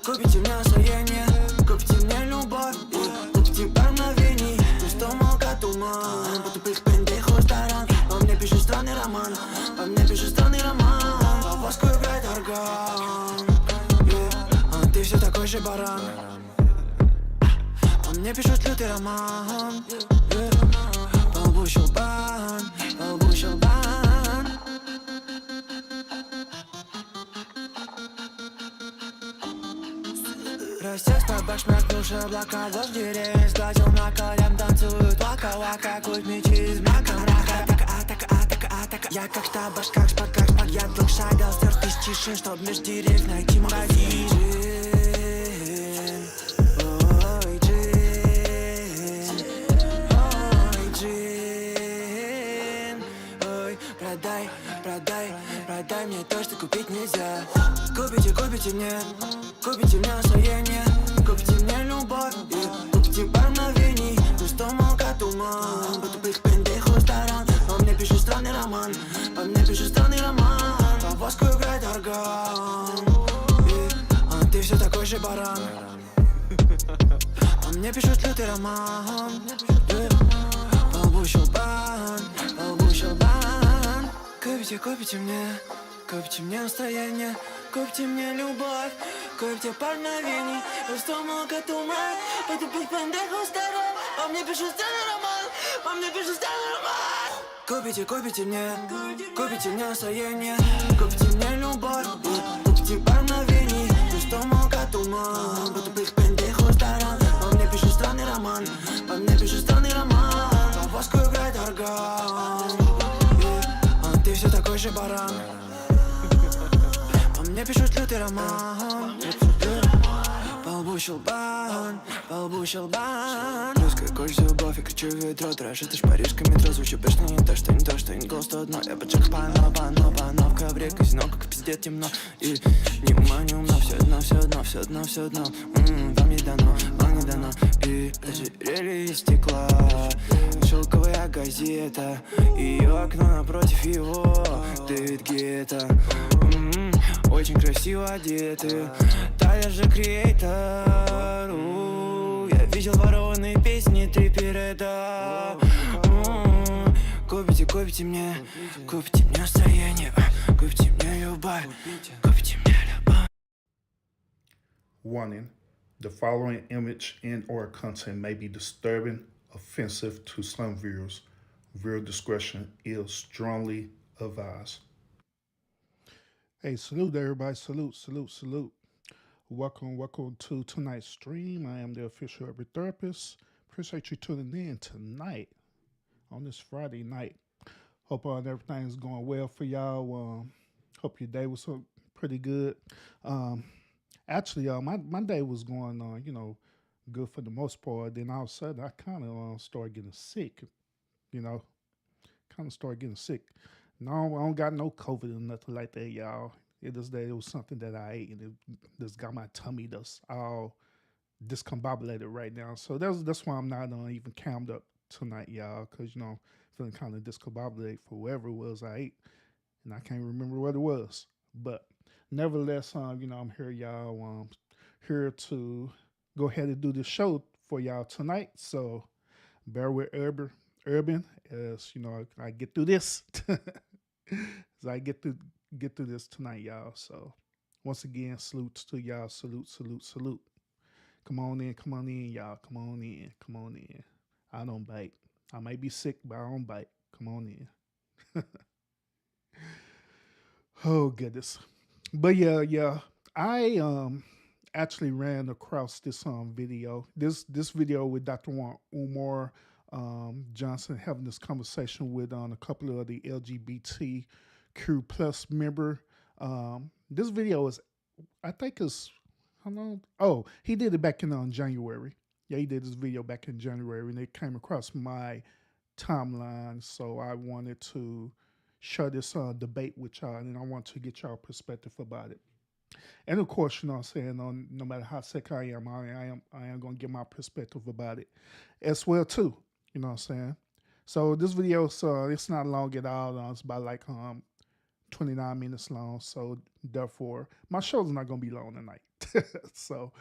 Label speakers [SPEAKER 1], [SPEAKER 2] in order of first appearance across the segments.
[SPEAKER 1] Купите мне настроение, купите мне любовь и купите пару мгновений. Пустому как туман, по тупых пендейху сторон. По мне пишет странный роман, по мне пишет странный роман. По воску играет орган, а ты все такой же баран. По мне пишут лютый роман, по лбу щелбан, по лбу щелбан. Растет табак, шмякнувши облака, дождь деревьев сглазил на колен, танцуют вака-вака, культ мечи из мрака, мрака. Атака, я как штабаш, как шпак, я вдруг шагал, стер тысячи шин, чтоб меж деревьев найти магазин. Ой, джин, ой, продай мне то, что купить нельзя. Купите мне настроение, купите мне любовь и купите пару мгновений. Пустому как туман, по тупых пендейху сторон. По мне пишет странный роман, по мне пишет странный роман. По воску играет орган, а ты все такой же баран. По мне пишут лютый роман, по лбу щелбан, по лбу щелбан. Купите мне настроение, купите мне любовь, купите пару мгновений. Пустому как туман, по тупых пендейху сторон. По мне пишут странный роман, по мне пишут странный роман. Купите мне настроение, купите мне любовь и купите пару мгновений. Пустому как туман, по тупых пендейху сторон. По мне пишут странный роман, по мне пишут странный роман. По воску играет орган, а ты все такой же баран. По мне пишут лютый роман, по лбу щелбан, по лбу щелбан. Русская кожа, любовь, я кричу в ведро. Трэш, это ж парижское метро. Звучит бешено, не то, что не то, что не голос, то одно. Я поджег пано в ковре, казино, как пиздец темно. И ни ума, ни умно, все одно. Вам не дано. И ожерелье из стекла, шелковая газета, ее окно напротив его, ты где-то. Очень красиво одеты, Таля же креатор. Я видел ворованные песни, трипереда. Купите мне настроение, купите мне любовь, купите мне любовь.
[SPEAKER 2] Warning: the following image and/or content may be disturbing, offensive to some viewers. Viewer discretion is strongly advised. Hey, salute everybody. Salute. Welcome to tonight's stream. I am the official urban therapist. Appreciate you tuning in tonight on this Friday night. Hope everything's going well for y'all. Hope your day was pretty good. Actually, my day was going on, good for the most part. Then all of a sudden, I kind of started getting sick. Started getting sick. No, I don't got no COVID or nothing like that, y'all. It was something that I ate, and it just got my tummy just all discombobulated right now. So that's why I'm not even calmed up tonight, y'all, because feeling kind of discombobulated for whatever it was I ate, and I can't remember what it was. But nevertheless, I'm here, y'all. Here to go ahead and do this show for y'all tonight. So bear with Urban as I get through this. As I get through this tonight, y'all. So once again, salutes to y'all. Salute. Come on in, y'all. Come on in. I don't bite. I may be sick, but I don't bite. Come on in. Oh goodness. But yeah. I actually ran across this video. This video with Dr. Umar Johnson having this conversation with a couple of the LGBTQ plus member. This video is, I think is, how long? Oh, he did it back in January. Yeah, he did this video back in January, and it came across my timeline. So I wanted to share this debate with y'all, and I want to get y'all perspective about it. And of course, you know what I'm saying, no matter how sick I am gonna give my perspective about it as well too. You know what I'm saying? So this video, so it's not long at all. It's about like 29 minutes long. So therefore, my show's not gonna be long tonight. So,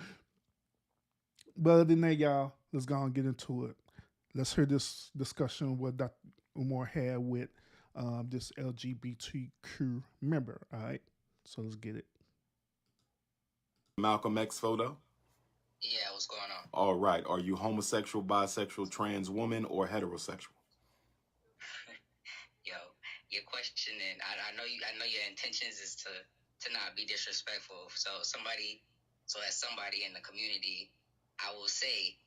[SPEAKER 2] but other than that, y'all, let's go and get into it. Let's hear this discussion what Dr. Umar had with this LGBTQ member. All right, so let's get it.
[SPEAKER 3] Malcolm X photo?
[SPEAKER 4] Yeah, what's going on?
[SPEAKER 3] All right. Are you homosexual, bisexual, trans woman, or heterosexual?
[SPEAKER 4] Yo, your question, and I know you. I know your intentions is to not be disrespectful. So as somebody in the community, I will say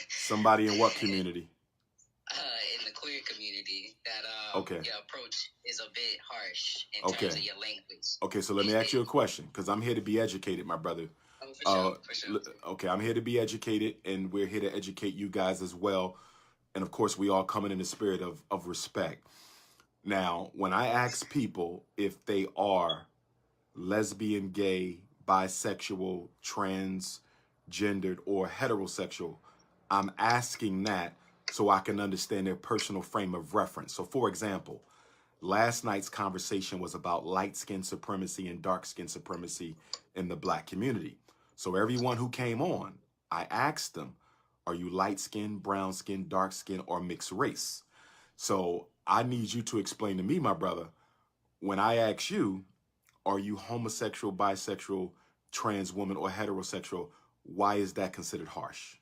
[SPEAKER 3] Somebody in what community?
[SPEAKER 4] In the queer community, that
[SPEAKER 3] Okay.
[SPEAKER 4] your approach is a bit harsh in
[SPEAKER 3] Okay.
[SPEAKER 4] terms of your language.
[SPEAKER 3] Okay, so let me ask you a question, because I'm here to be educated, my brother.
[SPEAKER 4] For sure.
[SPEAKER 3] Okay, I'm here to be educated, and we're here to educate you guys as well. And of course, we all coming in the spirit of respect. Now, when I ask people if they are lesbian, gay, bisexual, transgendered, or heterosexual, I'm asking that so I can understand their personal frame of reference. So, for example, last night's conversation was about light skin supremacy and dark skin supremacy in the Black community. So everyone who came on, I asked them, are you light skin, brown skin, dark skin, or mixed race? So I need you to explain to me, my brother, when I ask you, are you homosexual, bisexual, trans woman, or heterosexual, why is that considered harsh?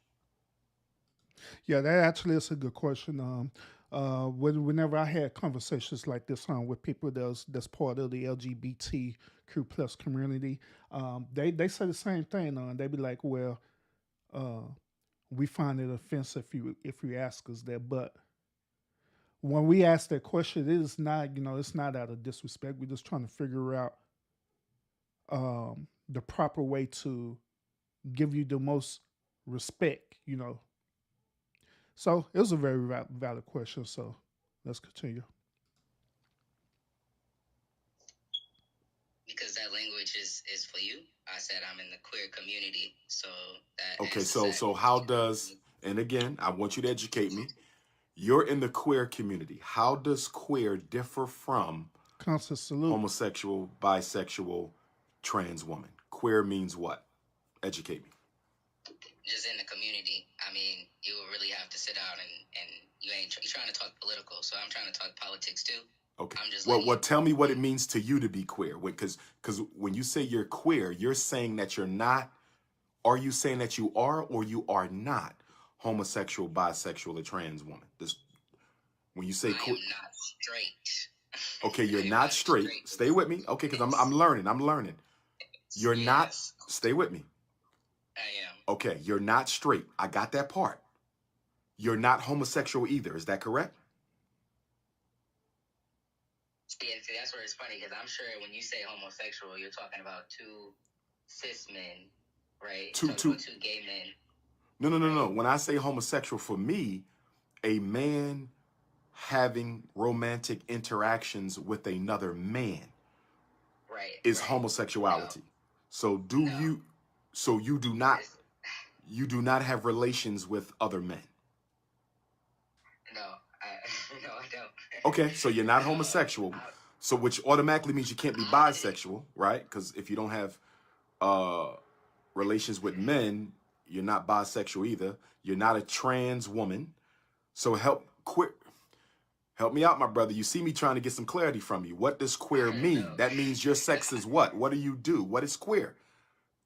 [SPEAKER 2] Yeah, that actually is a good question. Whenever I had conversations like this with people that's part of the LGBTQ plus community, they say the same thing. They be like, well, uh, we find it offensive if you ask us that, but when we ask that question, it is not, it's not out of disrespect. We're just trying to figure out the proper way to give you the most respect. So it was a very valid question. So let's continue.
[SPEAKER 4] Because that language is for you. I said I'm in the queer community, so that
[SPEAKER 3] Okay,
[SPEAKER 4] answers
[SPEAKER 3] so
[SPEAKER 4] that.
[SPEAKER 3] so how does, and again, I want you to educate me. You're in the queer community. How does queer differ from
[SPEAKER 2] Constant salute.
[SPEAKER 3] homosexual, bisexual, trans woman? Queer means what? Educate me.
[SPEAKER 4] Just in the community. I mean, you would really have to sit down and you ain't you're trying to talk political, so I'm trying to talk politics too.
[SPEAKER 3] Okay.
[SPEAKER 4] I'm just
[SPEAKER 3] Well, tell me what it means to you to be queer. Because when you say you're queer, you're saying that you're not. Are you saying that you are or you are not homosexual, bisexual, or trans woman? This when you say
[SPEAKER 4] I am not straight.
[SPEAKER 3] Okay, you're not straight. Stay with me. Okay, because I'm learning. I'm learning. You're not. Stay with me.
[SPEAKER 4] I am.
[SPEAKER 3] Okay, you're not straight. I got that part. You're not homosexual either. Is that correct?
[SPEAKER 4] Yeah, see, that's where it's funny because I'm sure when you say homosexual, you're talking about two cis men, right?
[SPEAKER 3] Two
[SPEAKER 4] gay men.
[SPEAKER 3] No. When I say homosexual, for me, a man having romantic interactions with another man is homosexuality. So you do not have relations with other men.
[SPEAKER 4] No, no, I don't.
[SPEAKER 3] Okay, so you're not homosexual. So which automatically means you can't be bisexual, right? Because if you don't have relations with men, you're not bisexual either. You're not a trans woman. So help me out, my brother. You see me trying to get some clarity from you. What does queer mean? That means your sex is what? What do you do? What is queer?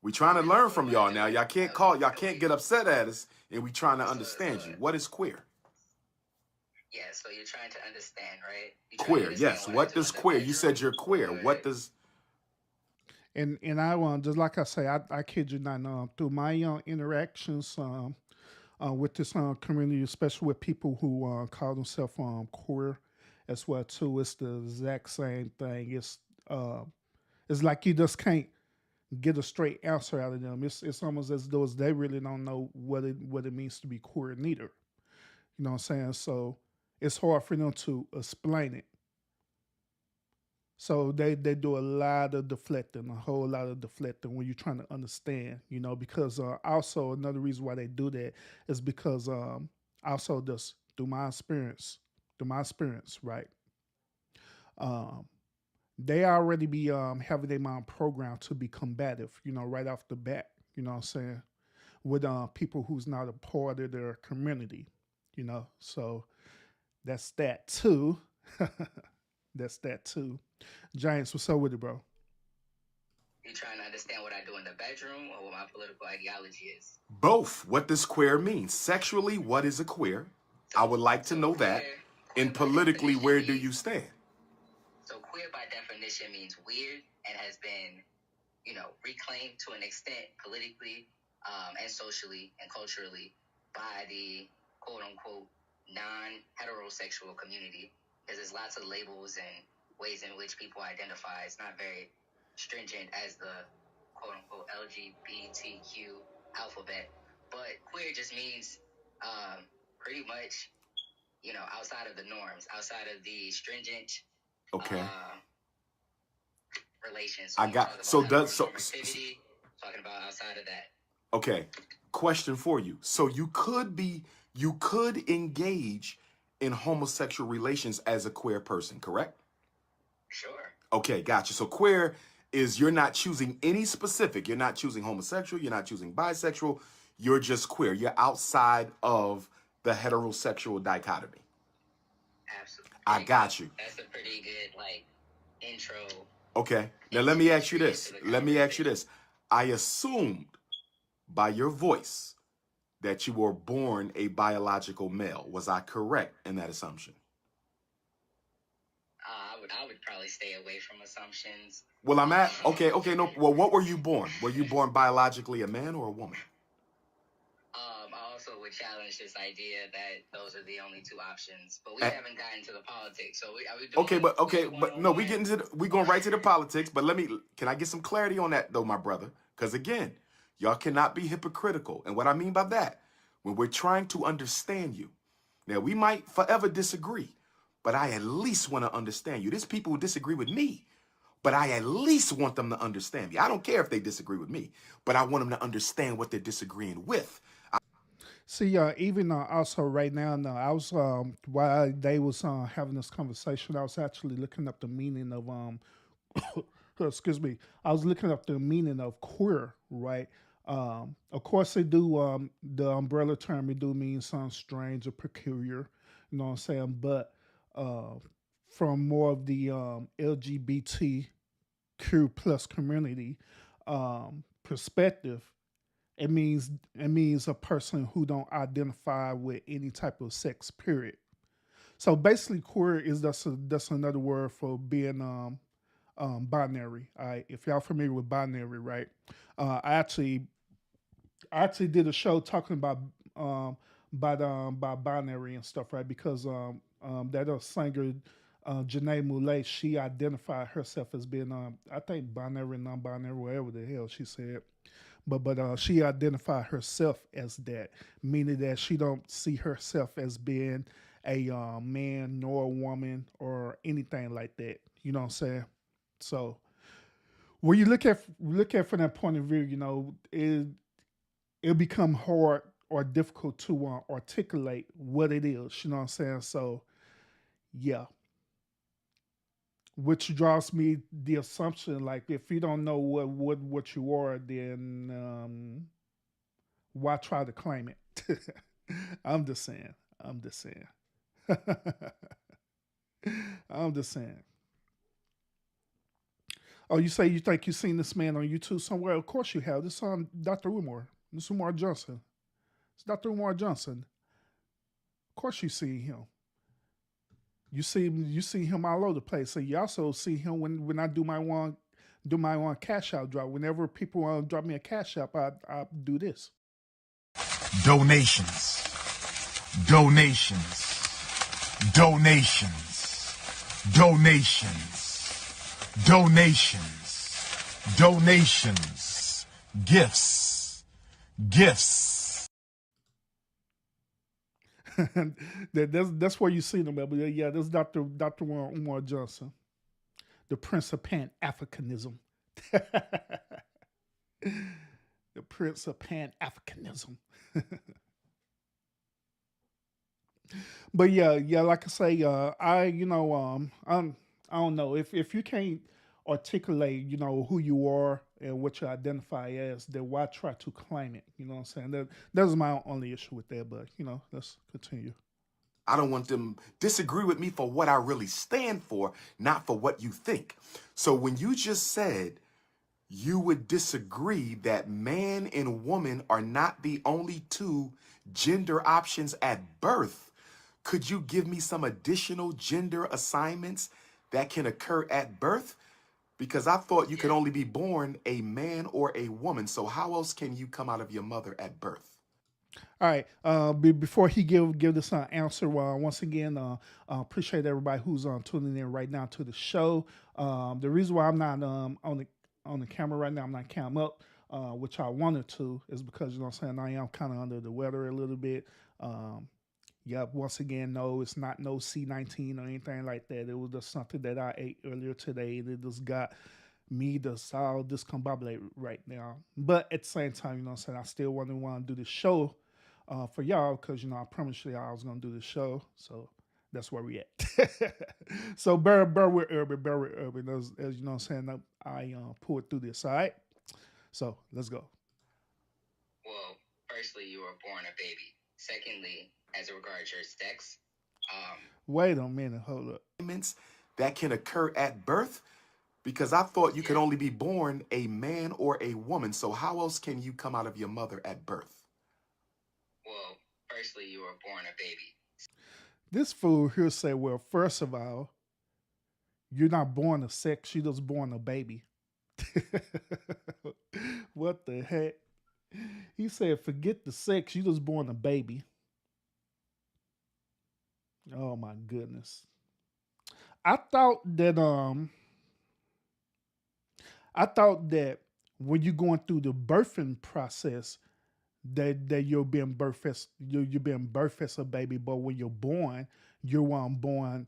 [SPEAKER 3] We trying to learn from y'all now. Y'all can't get upset at us, and we trying to understand you. What is queer?
[SPEAKER 4] Yeah, so you're trying to understand, right?
[SPEAKER 3] Queer, yes. What does queer? You said you're queer. What does?
[SPEAKER 2] And I want just like I say, I kid you not. Through my interactions with this community, especially with people who call themselves queer as well too, it's the exact same thing. It's like you just can't get a straight answer out of them. It's almost as though they really don't know what it means to be queer neither. You know what I'm saying? So it's hard for them to explain it. So they do a lot of deflecting, a whole lot of deflecting when you're trying to understand, because also another reason why they do that is because also just through my experience, right? Um, they already be having their mind programmed to be combative, right off the bat. You know what I'm saying? With people who's not a part of their community, So that's that too. That's that too. Giants, what's up with it, bro?
[SPEAKER 4] You trying to understand what I do in the bedroom or what my political ideology is?
[SPEAKER 3] Both. What does queer mean? Sexually, what is a queer? I would like to know that.
[SPEAKER 4] Queer
[SPEAKER 3] And
[SPEAKER 4] by
[SPEAKER 3] politically,
[SPEAKER 4] definition
[SPEAKER 3] where do
[SPEAKER 4] means,
[SPEAKER 3] you stand?
[SPEAKER 4] so queer by definition means weird and has been, reclaimed to an extent politically, and socially and culturally by the quote unquote non-heterosexual community. Because there's lots of labels and ways in which people identify. It's not very stringent as the quote unquote LGBTQ alphabet. But queer just means pretty much, outside of the norms, outside of the stringent
[SPEAKER 3] Okay.
[SPEAKER 4] relations.
[SPEAKER 3] I got so does so
[SPEAKER 4] normativity, talking about outside of that.
[SPEAKER 3] okay. Question for you. So you could engage in homosexual relations as a queer person, correct?
[SPEAKER 4] Sure.
[SPEAKER 3] Okay, gotcha. So queer is you're not choosing any specific. You're not choosing homosexual. You're not choosing bisexual. You're just queer. You're outside of the heterosexual dichotomy.
[SPEAKER 4] Absolutely.
[SPEAKER 3] I got you.
[SPEAKER 4] That's a pretty good intro.
[SPEAKER 3] Okay. Now let me ask you this. I assumed by your voice that you were born a biological male. Was I correct in that assumption?
[SPEAKER 4] I would probably stay away from assumptions.
[SPEAKER 3] Well, okay, no. Well, what were you born? Were you born biologically a man or a woman?
[SPEAKER 4] I also would challenge this idea that those are the only two options. But we haven't gotten to the politics, so are we doing
[SPEAKER 3] we going right to the politics. But can I get some clarity on that though, my brother? Because again, y'all cannot be hypocritical. And what I mean by that, when we're trying to understand you, now we might forever disagree, but I at least want to understand you. There's people who disagree with me, but I at least want them to understand me. I don't care if they disagree with me, but I want them to understand what they're disagreeing with.
[SPEAKER 2] See, even also right now, I was while they was having this conversation, I was actually looking up the meaning of excuse me, I was looking up the meaning of queer, right? Of course, they do the umbrella term. It do mean something strange or peculiar, you know what I'm saying? But from more of the LGBTQ plus community perspective, it means a person who don't identify with any type of sex. Period. So basically, queer is that's another word for being binary. All right, if y'all familiar with binary, right? I actually did a show talking about binary and stuff, right? Because that singer Janae Mulay, she identified herself as being I think binary, non-binary, whatever the hell she said. But she identified herself as that, meaning that she don't see herself as being a man nor a woman or anything like that. You know what I'm saying? So when you look at from that point of view, it'll become hard or difficult to articulate what it is. You know what I'm saying? So yeah, which draws me the assumption like if you don't know what you are, then why try to claim it? I'm just saying. I'm just saying. I'm just saying. Oh, you say you think you've seen this man on YouTube somewhere? Of course you have. This on Dr. Umar. This Umar Johnson. It's Dr. Umar Johnson. Of course you see him. You see him all over the place. So you also see him when I do my one cash out drop. Whenever people want to drop me a cash app, I do this.
[SPEAKER 5] Donations. Donations. Donations. Donations. Donations. Donations. Gifts. Gifts.
[SPEAKER 2] That's where you see them at. But yeah, that's Dr. Umar Johnson. the Prince of Pan Africanism. The Prince of Pan Africanism. But yeah, like I say, I don't know if you can't articulate, who you are and what you identify as, then why try to claim it? You know what I'm saying? That's my only issue with that. But let's continue.
[SPEAKER 3] I don't want them disagree with me for what I really stand for, not for what you think. So when you just said you would disagree that man and woman are not the only two gender options at birth, could you give me some additional gender assignments that can occur at birth? Because I thought you could only be born a man or a woman. So how else can you come out of your mother at birth?
[SPEAKER 2] All right. Before he give this answer, once again, appreciate everybody who's tuning in right now to the show. The reason why I'm not on the camera right now, I'm not cam up, which I wanted to, is because you know what I'm saying, I am kind of under the weather a little bit. Yep. Once again, no, it's not no C19 or anything like that. It was just something that I ate earlier today, and it just got me just all discombobulated right now. But at the same time, you know what I'm saying, I still want to do the show for y'all because I promised y'all I was gonna do the show, so that's where we at. So bear with Urban, as you know what I'm saying. I pulled through this. All right, so let's go.
[SPEAKER 4] Well, firstly, you were born a baby. Secondly, as it regards your sex,
[SPEAKER 2] wait a minute, hold up.
[SPEAKER 3] That can occur at birth, because I thought you could only be born a man or a woman. So how else can you come out of your mother at birth?
[SPEAKER 4] Well, firstly, you were born a baby.
[SPEAKER 2] This fool here say, well, first of all, you're not born a sex, you're just born a baby. What the heck? He said, forget the sex, you just born a baby. Oh my goodness. I thought that when you're going through the birthing process, that you're being birthed as a baby, but when you're born born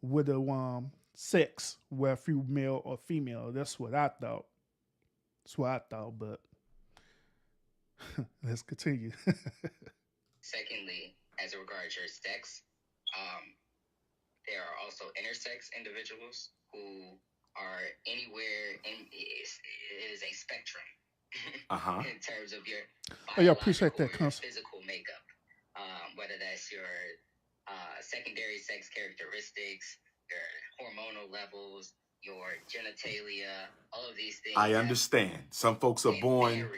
[SPEAKER 2] with a sex, whether male or female. That's what I thought. But let's continue.
[SPEAKER 4] Secondly, as it regards your sex, there are also intersex individuals who are anywhere it is a spectrum. In terms of your
[SPEAKER 2] appreciate that
[SPEAKER 4] physical makeup, whether that's your secondary sex characteristics, your hormonal levels, your genitalia, all of these things.
[SPEAKER 3] I understand. Some folks are born.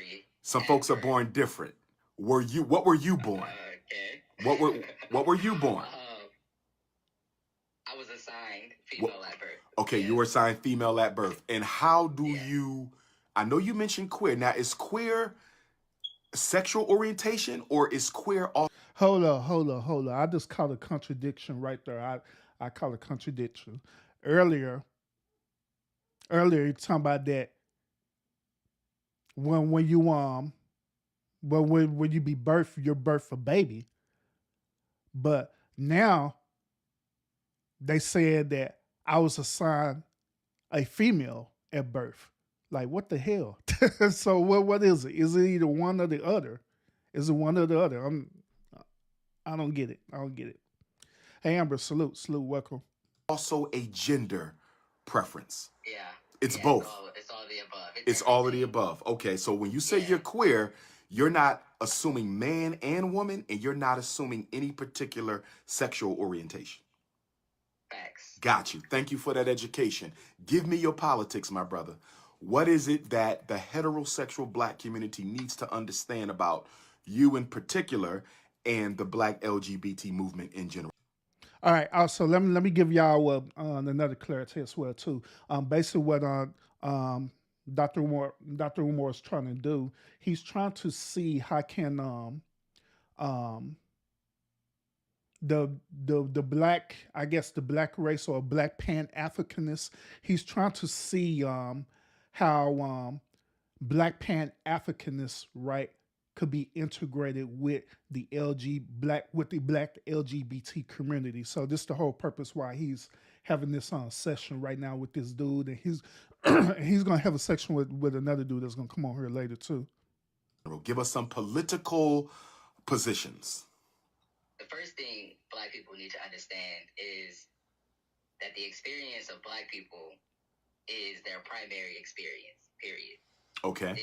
[SPEAKER 3] Some folks are born different. What were you born?
[SPEAKER 4] Okay.
[SPEAKER 3] What were you born?
[SPEAKER 4] I was assigned female at birth.
[SPEAKER 3] Okay, you were assigned female at birth. And how do you? I know you mentioned queer. Now, is queer sexual orientation or is queer all?
[SPEAKER 2] Hold up. I just caught a contradiction right there. I caught a contradiction. Earlier you talking about that when you when you be birthed, you're birthed a baby. But now they said that I was assigned a female at birth. Like, what the hell? So what is it? Is it either one or the other? Is it one or the other? I don't get it. Hey, Amber, salute, welcome.
[SPEAKER 3] Also a gender preference.
[SPEAKER 4] Yeah.
[SPEAKER 3] It's both.
[SPEAKER 4] It's all the above.
[SPEAKER 3] It's all of the above. Okay, so when you say you're queer, you're not assuming man and woman, and you're not assuming any particular sexual orientation.
[SPEAKER 4] Facts.
[SPEAKER 3] Got you. Thank you for that education. Give me your politics, my brother. What is it that the heterosexual black community needs to understand about you in particular and the black LGBT movement in general?
[SPEAKER 2] All right. Also, let me give y'all another clarity as well too. Basically, what Dr. Umar is trying to do, he's trying to see how can the black, I guess the black race or black Pan Africanists, he's trying to see how black Pan Africanists, right, could be integrated with the black LGBT community. So this is the whole purpose why he's having this session right now with this dude, and he's he's gonna have a section with another dude that's gonna come on here later too.
[SPEAKER 3] Give us some political positions.
[SPEAKER 4] The first thing Black people need to understand is that the experience of Black people is their primary experience, period.
[SPEAKER 3] Okay.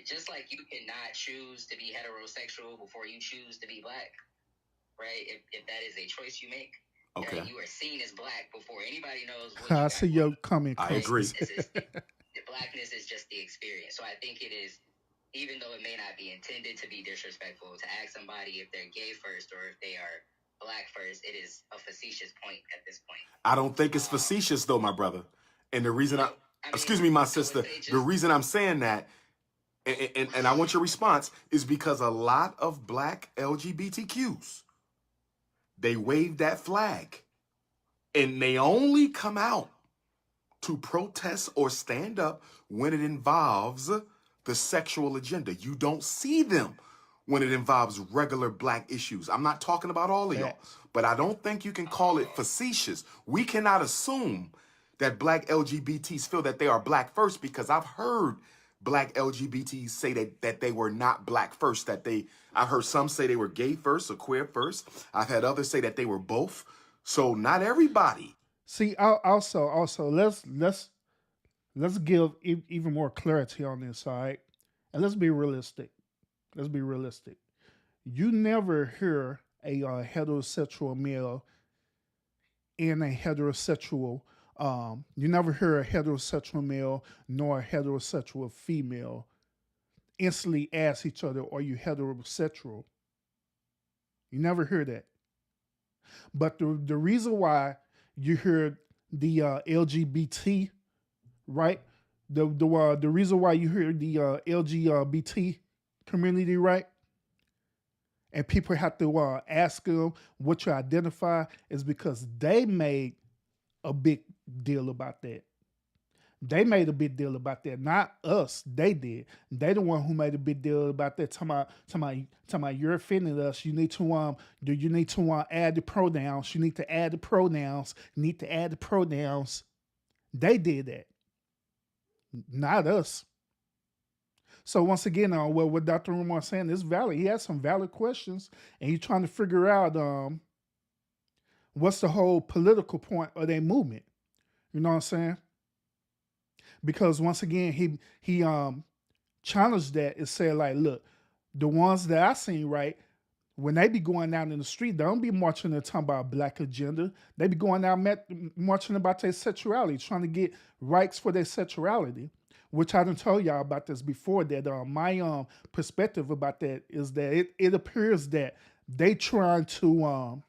[SPEAKER 4] Just like you cannot choose to be heterosexual before you choose to be Black, right? If that is a choice you make,
[SPEAKER 3] okay,
[SPEAKER 4] you are seen as Black before anybody knows what
[SPEAKER 2] I see your comment.
[SPEAKER 3] I agree.
[SPEAKER 4] The Blackness is just the experience. So I think it is, even though it may not be intended to be disrespectful, to ask somebody if they're gay first or if they are Black first, it is a facetious point at this point.
[SPEAKER 3] I don't think it's facetious though, my brother. And the reason excuse me, my sister, the reason I'm saying that, and I want your response, is because a lot of Black LGBTQs, they wave that flag and they only come out to protest or stand up when it involves the sexual agenda. You don't see them when it involves regular Black issues. I'm not talking about all of y'all, but I don't think you can call it facetious. We cannot assume that Black LGBTs feel that they are Black first, because I've heard Black LGBTs say that they were not Black first, I've heard some say they were gay first or queer first. I've had others say that they were both. So not everybody.
[SPEAKER 2] See, also, let's give even more clarity on this, all right? And let's be realistic. You never hear a heterosexual male and a heterosexual, you never hear a heterosexual male nor a heterosexual female instantly ask each other, are you heterosexual? You never hear that. But the reason why you hear the LGBT, right? The reason why you hear the LGBT community, right? And people have to ask them what you identify, is because they made a big deal about that. They made a big deal about that, not us. They did. They the one who made a big deal about that. Talking about you're offending us. You need to add the pronouns. You need to add the pronouns. You need to add the pronouns. They did that, not us. So once again, what Dr. Umar is saying is valid. He has some valid questions, and he's trying to figure out what's the whole political point of their movement. You know what I'm saying? Because once again, he challenged that and said, like, look, the ones that I seen, right, when they be going out in the street, they don't be marching and talking about Black agenda. They be going out marching about their sexuality, trying to get rights for their sexuality, which I done told y'all about this before, that my perspective about that is that it appears that they trying to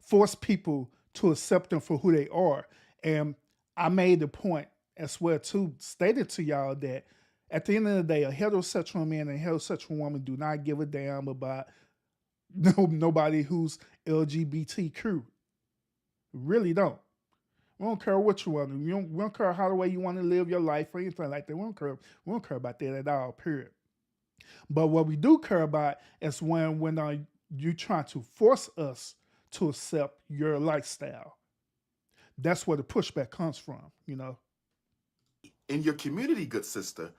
[SPEAKER 2] force people to accept them for who they are. And I made the point as well too, stated to y'all that at the end of the day, a heterosexual man and a heterosexual woman do not give a damn about nobody who's LGBTQ. Really don't. We don't care what you want to do. We don't care how the way you want to live your life or anything like that. We don't care about that at all, period. But what we do care about is when you try to force us to accept your lifestyle. That's where the pushback comes from, you know.
[SPEAKER 3] In your community, good sister,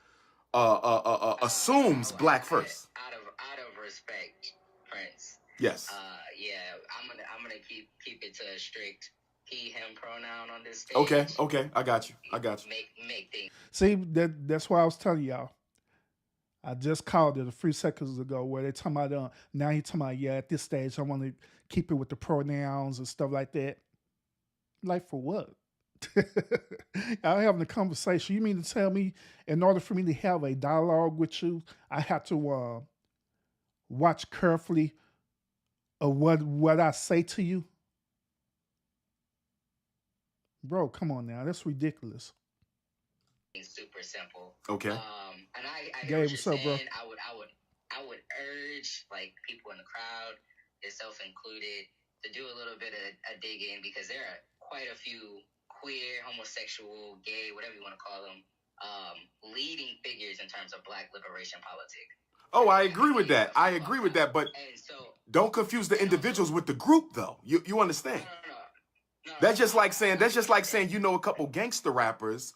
[SPEAKER 3] assumes Black first.
[SPEAKER 4] Out of respect, Prince.
[SPEAKER 3] Yes.
[SPEAKER 4] Yeah, I'm gonna keep it to a strict he/him pronoun on this stage.
[SPEAKER 3] Okay, I got you.
[SPEAKER 4] Make things.
[SPEAKER 2] See, that's why I was telling y'all. I just called it a few seconds ago where they talking about now he talking about, yeah, at this stage I want to keep it with the pronouns and stuff like that. Like, for what? I'm having a conversation. You mean to tell me in order for me to have a dialogue with you, I have to watch carefully of what I say to you? Bro, come on now. That's ridiculous.
[SPEAKER 4] Super simple.
[SPEAKER 3] Okay.
[SPEAKER 4] And I
[SPEAKER 2] Gabe,
[SPEAKER 4] what's
[SPEAKER 2] up, bro?
[SPEAKER 4] I would urge, like, people in the crowd, yourself included, to do a little bit of digging, because there are quite a few queer, homosexual, gay, whatever you want to call them, leading figures in terms of Black liberation politics.
[SPEAKER 3] Oh, I agree with that. But
[SPEAKER 4] and so,
[SPEAKER 3] don't confuse the individuals with the group, though. You understand?
[SPEAKER 4] No. No,
[SPEAKER 3] That's just like
[SPEAKER 4] I
[SPEAKER 3] saying you know a couple gangster rappers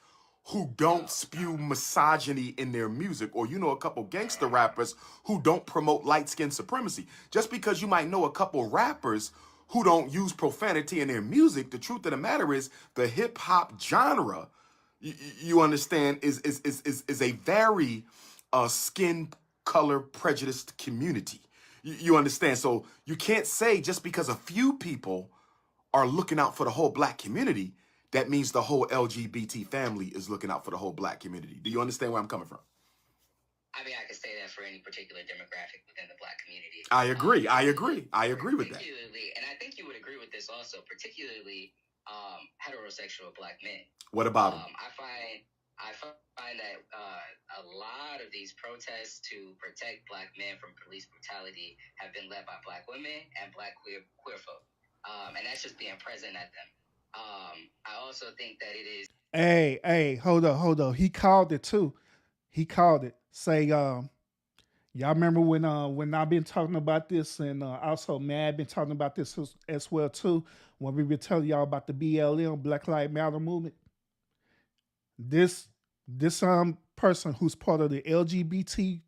[SPEAKER 3] who don't spew misogyny in their music, or you know a couple gangster rappers who don't promote light skin supremacy. Just because you might know a couple rappers who don't use profanity in their music, the truth of the matter is the hip hop genre, you understand, is a very skin color prejudiced community. You understand? So you can't say just because a few people are looking out for the whole black community, that means the whole LGBT family is looking out for the whole black community. Do you understand where I'm coming from?
[SPEAKER 4] I mean, I can say that for any particular demographic within the black community.
[SPEAKER 3] I agree. I agree with that.
[SPEAKER 4] Particularly, and I think you would agree with this also, particularly heterosexual black men.
[SPEAKER 3] What about them?
[SPEAKER 4] I find that a lot of these protests to protect black men from police brutality have been led by black women and black queer folk. And that's just being present at them. I also think that it is.
[SPEAKER 2] Hey, hold on. He called it too. He called it. Say, y'all remember when I've been talking about this, and also Mad been talking about this as well too, when we been telling y'all about the BLM, Black Lives Matter movement. This person who's part of the LGBT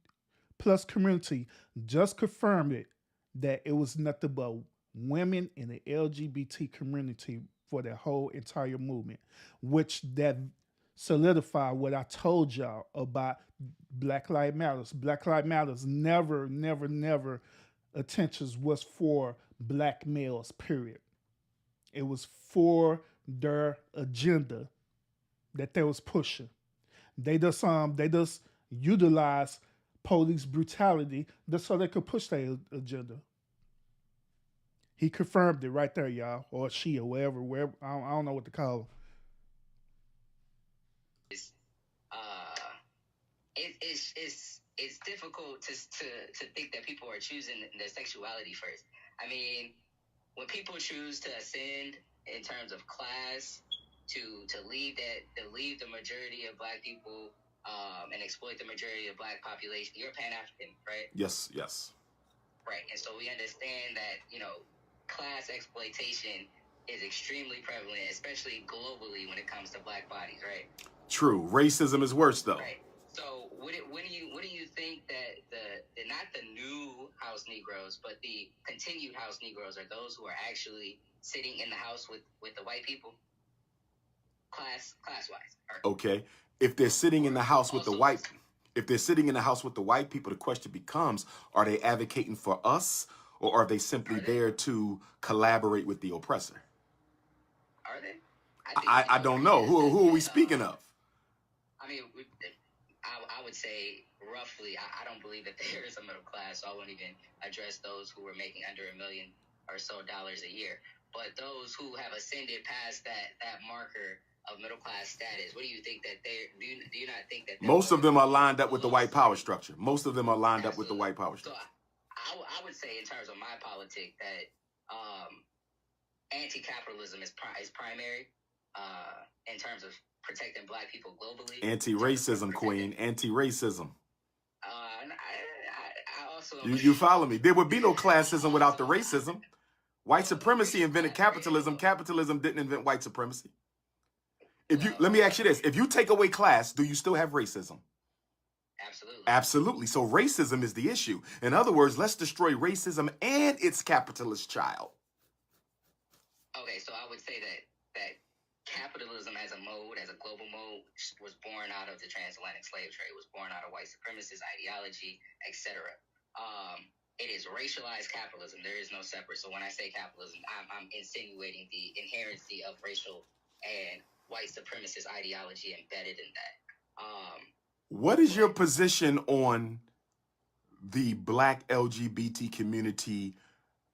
[SPEAKER 2] plus community just confirmed it, that it was nothing but women in the LGBT community for the whole entire movement, which that solidified what I told y'all about Black Lives Matters. Black Lives Matters never attentions was for black males, period. It was for their agenda that they was pushing. They just utilize police brutality just so they could push their agenda. He confirmed it right there, y'all, or she, or wherever. I don't know what to call him.
[SPEAKER 4] It's difficult to think that people are choosing their sexuality first. I mean, when people choose to ascend in terms of class, to leave the majority of black people and exploit the majority of black population, you're Pan-African, right?
[SPEAKER 3] Yes.
[SPEAKER 4] Right, and so we understand that class exploitation is extremely prevalent, especially globally when it comes to black bodies, right?
[SPEAKER 3] True. Racism is worse though.
[SPEAKER 4] Right. So what do you think that the not the new house Negroes, but the continued house Negroes are those who are actually sitting in the house with the white people, class wise?
[SPEAKER 3] Okay. If they're sitting in the house with the white people, the question becomes, are they advocating for us, or are they simply there to collaborate with the oppressor?
[SPEAKER 4] Are they?
[SPEAKER 3] I don't know. Who are we speaking of?
[SPEAKER 4] I mean, I would say roughly, I don't believe that there is a middle class, so I won't even address those who are making under $1 million or so dollars a year. But those who have ascended past that marker of middle class status, what do you think that do you not think that
[SPEAKER 3] most of them are lined up with the white power structure? Most of them are lined up with the white power structure.
[SPEAKER 4] So I would say, in terms of my politic, that anti-capitalism is primary in terms of protecting black people globally.
[SPEAKER 3] Anti-racism, queen. Anti-racism.
[SPEAKER 4] I also
[SPEAKER 3] you follow me? There would be no classism without the racism. White supremacy invented capitalism. Capitalism didn't invent white supremacy. Let me ask you this: if you take away class, do you still have racism? Absolutely. So racism is the issue. In other words, let's destroy racism and its capitalist child.
[SPEAKER 4] Okay, so I would say that capitalism as a mode, as a global mode, was born out of the transatlantic slave trade, was born out of white supremacist ideology, etc. It is racialized capitalism. There is no separate. So when I say capitalism, I'm insinuating the inherency of racial and white supremacist ideology embedded in that.
[SPEAKER 3] What is your position on the black LGBT community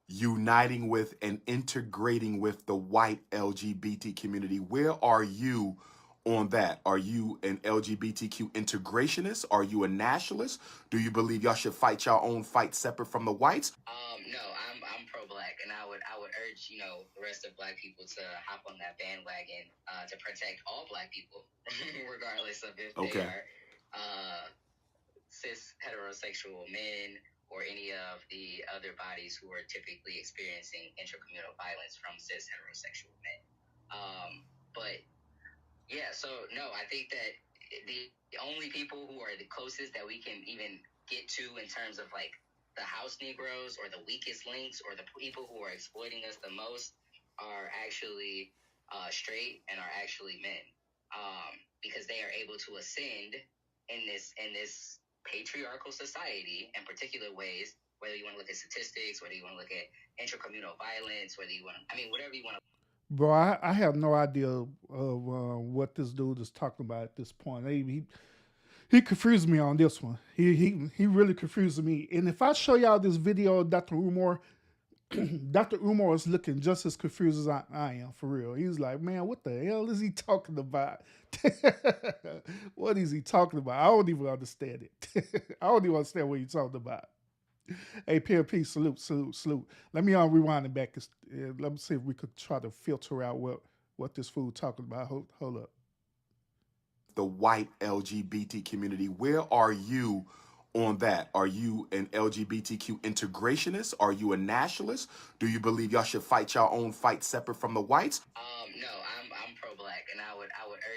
[SPEAKER 3] uniting with and integrating with the white LGBT community? Where are you on that? Are you an LGBTQ integrationist? Are you a nationalist? Do you believe y'all should fight your own fight separate from the whites?
[SPEAKER 4] No, I'm pro-black, and I would urge the rest of black people to hop on that bandwagon to protect all black people, regardless of if they are cis heterosexual men or any of the other bodies who are typically experiencing intracommunal violence from cis heterosexual men. But yeah, so no, I think that the only people who are the closest that we can even get to in terms of like the house Negroes or the weakest links or the people who are exploiting us the most are actually straight and are actually men, because they are able to ascend in this patriarchal society in particular ways. Whether you want to look at statistics, whether you want to look at intracommunal violence, whether you want to, I mean, whatever you want to.
[SPEAKER 2] Bro, I have no idea of what this dude is talking about at this point. He confused me on this one. He really confused me. And if I show y'all this video of Dr. Umar, Dr. Umar is looking just as confused as I am, for real. He's like, man, what the hell is he talking about? What is he talking about? I don't even understand it. I don't even understand what he's talking about. Hey, PMP, salute. Let me rewind it back. Let me see if we could try to filter out what this fool talking about. Hold up.
[SPEAKER 3] The white LGBT community. Where are you on that? Are you an LGBTQ integrationist? Are you a nationalist? Do you believe y'all should fight your own fight separate from the whites?
[SPEAKER 4] No, I'm pro-black, and I would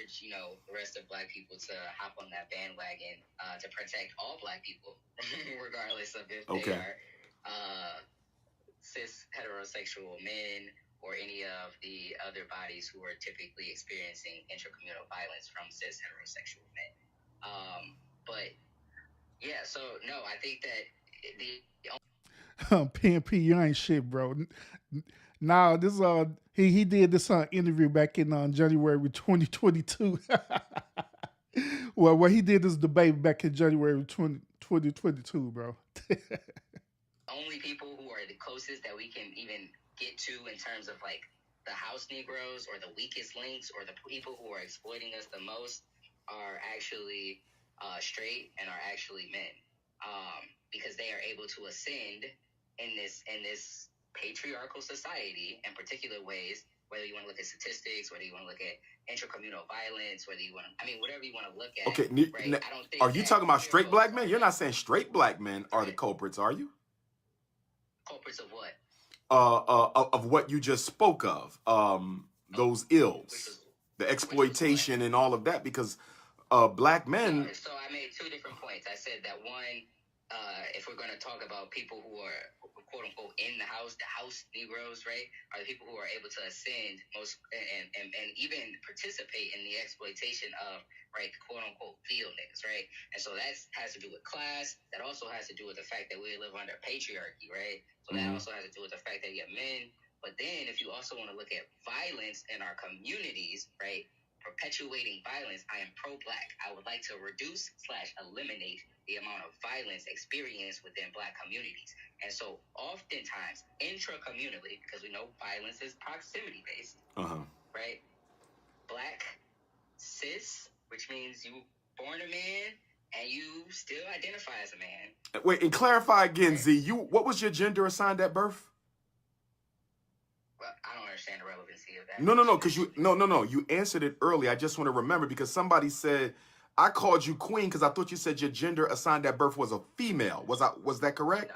[SPEAKER 4] urge the rest of black people to hop on that bandwagon to protect all black people, regardless of if they are cis heterosexual men or any of the other bodies who are typically experiencing intracommunal violence from cis heterosexual men. But yeah, so no, I think that the
[SPEAKER 2] PNP, you ain't shit, bro. Now this he did this interview back in January 2022. Well, he did this debate back in January 2022, bro.
[SPEAKER 4] only people who are the closest that we can even get to in terms of like the house Negroes or the weakest links or the people who are exploiting us the most are actually straight and are actually men, because they are able to ascend in this patriarchal society in particular ways. Whether you want to look at statistics, whether you want to look at intracommunal violence, whether you want to, I mean, whatever you want to look at.
[SPEAKER 3] Okay,
[SPEAKER 4] right? I don't think.
[SPEAKER 3] are you talking about straight black men? You're not saying straight black men are the culprits, are you?
[SPEAKER 4] Culprits of what?
[SPEAKER 3] Of what you just spoke of, those ills, the exploitation and all of that, because black men.
[SPEAKER 4] So I made two different points. I said that one, if we're going to talk about people who are quote unquote in the house Negroes, right, are the people who are able to ascend most and even participate in the exploitation of, right, quote unquote field niggas, right? And so that has to do with class. That also has to do with the fact that we live under patriarchy, right? So that also has to do with the fact that you have men. But then if you also want to look at violence in our communities, right, perpetuating violence, I am pro-black. I would like to reduce/eliminate the amount of violence experienced within black communities. And so oftentimes, intra-communally, because we know violence is proximity-based, right? Black, cis, which means you born a man and you still identify as a man.
[SPEAKER 3] Wait, and clarify again, Z. What was your gender assigned at birth?
[SPEAKER 4] Well, I don't understand the relevancy of that.
[SPEAKER 3] No, because you answered it early. I just want to remember because somebody said I called you queen because I thought you said your gender assigned at birth was a female. Was that correct?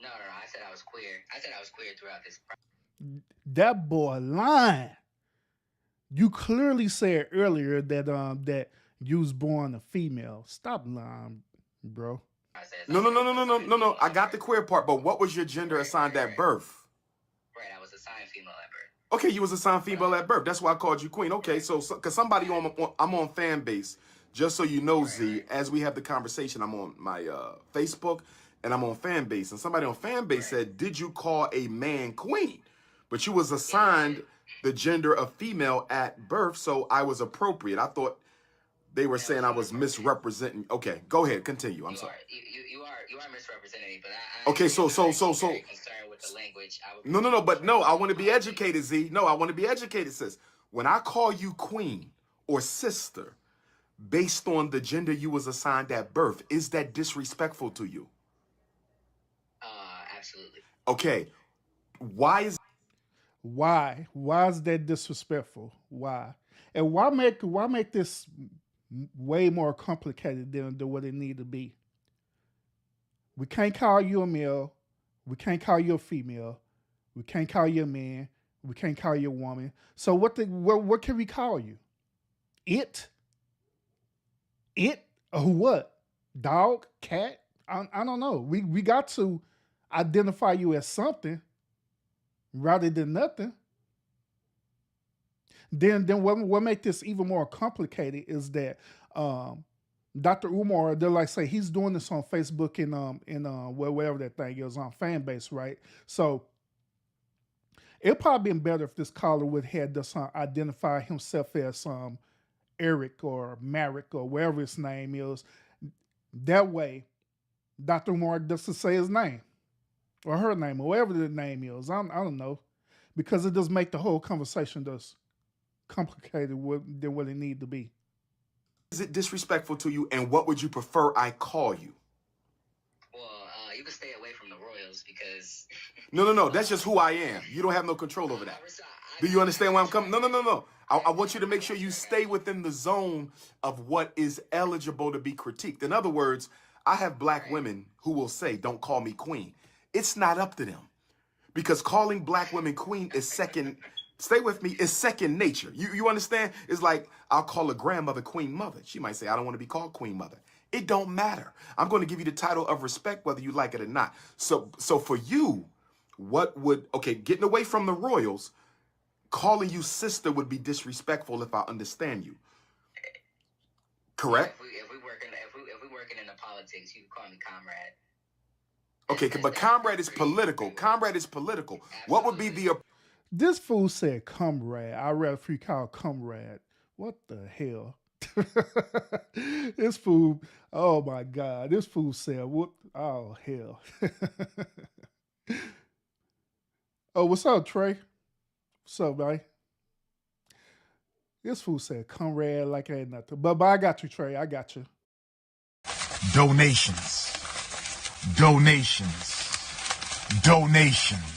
[SPEAKER 4] No. I said I was queer. I said I was queer throughout this process.
[SPEAKER 2] That boy lying. You clearly said earlier that that you was born a female. Stop lying, bro.
[SPEAKER 3] No. I got the queer part, but what was your gender assigned at birth?
[SPEAKER 4] Right, I was assigned female at birth.
[SPEAKER 3] Okay, you was assigned female at birth. That's why I called you queen. Okay, so because somebody I'm on fan base, just so you know, Z, as we have the conversation, I'm on my Facebook and I'm on fan base, and somebody on fan base said, "Did you call a man queen?" But you was assigned the gender of female at birth, so I was appropriate. I thought they were saying I was misrepresenting. Okay, go ahead, continue. I'm sorry.
[SPEAKER 4] You are misrepresenting me, but I
[SPEAKER 3] okay, so
[SPEAKER 4] very concerned with the language.
[SPEAKER 3] No, I want to be educated, Z. No, I want to be educated, sis. When I call you queen or sister based on the gender you was assigned at birth, is that disrespectful to you?
[SPEAKER 4] Absolutely.
[SPEAKER 3] Okay. Why is
[SPEAKER 2] that disrespectful? Why? And why make this way more complicated than what it need to be? We can't call you a male. We can't call you a female. We can't call you a man. We can't call you a woman. So what can we call you? It? It? Or what? Dog? Cat? I don't know. We got to identify you as something rather than nothing. Then what make this even more complicated is that Dr. Umar, they're like say he's doing this on Facebook and wherever that thing is on fan base, right? So it'd probably been better if this caller would had this identify himself as Eric or Marek or wherever his name is. That way, Dr. Umar doesn't say his name or her name or whatever the name is. I don't know, because it does make the whole conversation just complicated than what it need to be.
[SPEAKER 3] Is it disrespectful to you, and what would you prefer I call you?
[SPEAKER 4] Well, you can stay away from the Royals because.
[SPEAKER 3] No. That's just who I am. You don't have no control over that. Do you understand where I'm coming? No. I want you to make sure you stay within the zone of what is eligible to be critiqued. In other words, I have black women who will say, don't call me queen. It's not up to them, because calling black women queen is second. Stay with me. It's second nature. You understand? It's like I'll call a grandmother queen mother. She might say, I don't want to be called queen mother. It don't matter. I'm going to give you the title of respect, whether you like it or not. So for you, getting away from the Royals, calling you sister would be disrespectful if I understand you. Correct?
[SPEAKER 4] If we working in the politics, you can call me comrade.
[SPEAKER 3] Okay, but comrade is political. Comrade is political. What would be the...
[SPEAKER 2] This fool said comrade. I'd rather if you call comrade. What the hell? This fool, oh my God. This fool said, what? Oh, hell. Oh, what's up, Trey? What's up, buddy? This fool said comrade like ain't nothing. But I got you, Trey. I got you.
[SPEAKER 5] Donations. Donations. Donations.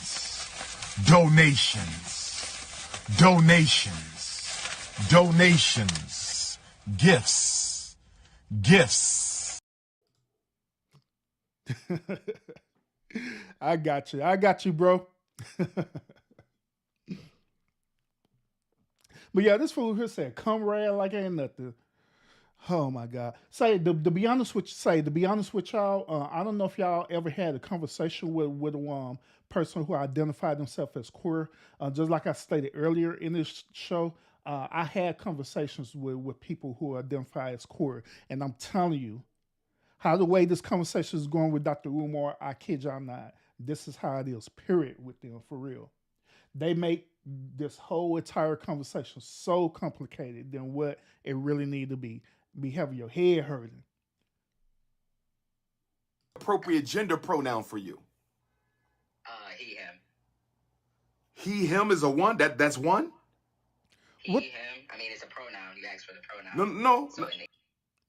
[SPEAKER 5] Donations. Donations. Donations. Gifts. Gifts.
[SPEAKER 2] I got you. I got you, bro. But yeah, this fool here said comrade like ain't nothing. Oh my God. To be honest with y'all, I don't know if y'all ever had a conversation with a person who identified themselves as queer. Just like I stated earlier in this show, I had conversations with people who identify as queer, and I'm telling you, how the way this conversation is going with Dr. Umar, I kid y'all not, this is how it is, period, with them, for real. They make this whole entire conversation so complicated than what it really need to be. Be having your head hurting.
[SPEAKER 3] appropriate gender pronoun for you?
[SPEAKER 4] He, him.
[SPEAKER 3] He, him is a one? That's one?
[SPEAKER 4] He,
[SPEAKER 2] What?
[SPEAKER 4] him. I mean, it's a pronoun. You asked for the pronoun.
[SPEAKER 3] No.
[SPEAKER 4] So in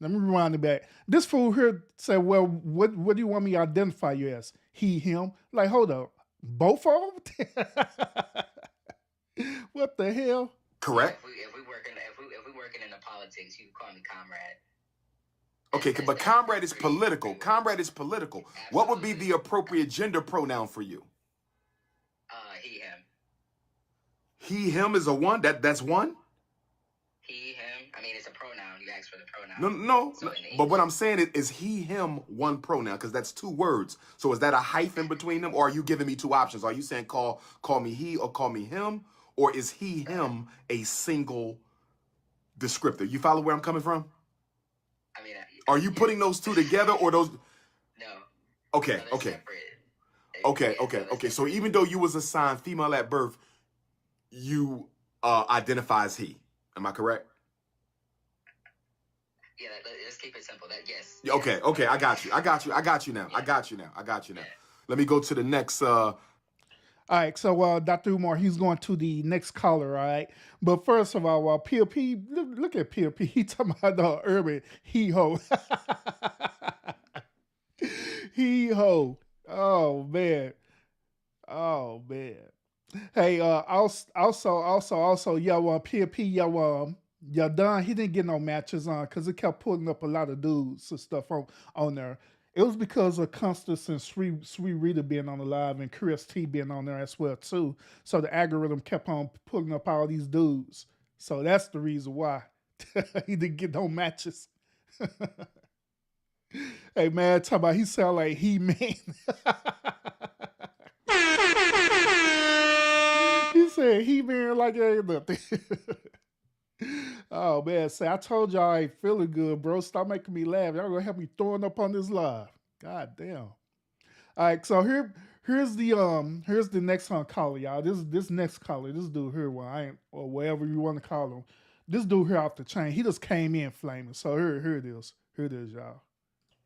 [SPEAKER 2] Let me rewind it back. This fool here said, well, what do you want me to identify you as? He, him? Like, hold up. Both of them? What the hell?
[SPEAKER 3] Correct.
[SPEAKER 4] If we working in the politics, you can call me comrade.
[SPEAKER 3] Okay, but comrade is political. Comrade is political. What would be the appropriate gender pronoun for you?
[SPEAKER 4] He, him.
[SPEAKER 3] He, him is a one? That's one?
[SPEAKER 4] He, him. I mean, it's a pronoun. You asked for the pronoun.
[SPEAKER 3] No.
[SPEAKER 4] So
[SPEAKER 3] But what I'm saying is he, him, one pronoun, because that's two words. So is that a hyphen between them, or are you giving me two options? Are you saying call me he or call me him? Or is he, him a single descriptor? You follow where I'm coming from?
[SPEAKER 4] I mean,
[SPEAKER 3] Are you putting those two together, or those?
[SPEAKER 4] No.
[SPEAKER 3] Okay,
[SPEAKER 4] No, they're
[SPEAKER 3] okay.
[SPEAKER 4] separate.
[SPEAKER 3] Okay. So even though you was assigned female at birth, you identify as he. Am I correct?
[SPEAKER 4] Yeah, let's keep it simple. Yes.
[SPEAKER 3] Okay. I got you now. Let me go to the next.
[SPEAKER 2] All right, so Dr. Umar, he's going to the next caller, all right? But first of all, PLP, look at PLP. He talking about the urban he-ho. He-ho. Oh, man. Hey, also, yo, PLP, yo, Don, he didn't get no matches on because it kept pulling up a lot of dudes and stuff on there. It was because of Constance and Sweet Rita being on the live and Chris T being on there as well too. So the algorithm kept on pulling up all these dudes. So that's the reason why he didn't get no matches. Hey man, talk about he sound like He-Man. He said He-Man like it ain't nothing. Oh man, say I told y'all I ain't feeling good, bro. Stop making me laugh. Y'all gonna have me throwing up on this live. God damn. All right, so here's the next caller, y'all. This next caller, this dude here, well, I ain't or whatever you want to call him. This dude here off the chain, he just came in flaming. So here it is. Here it is, y'all.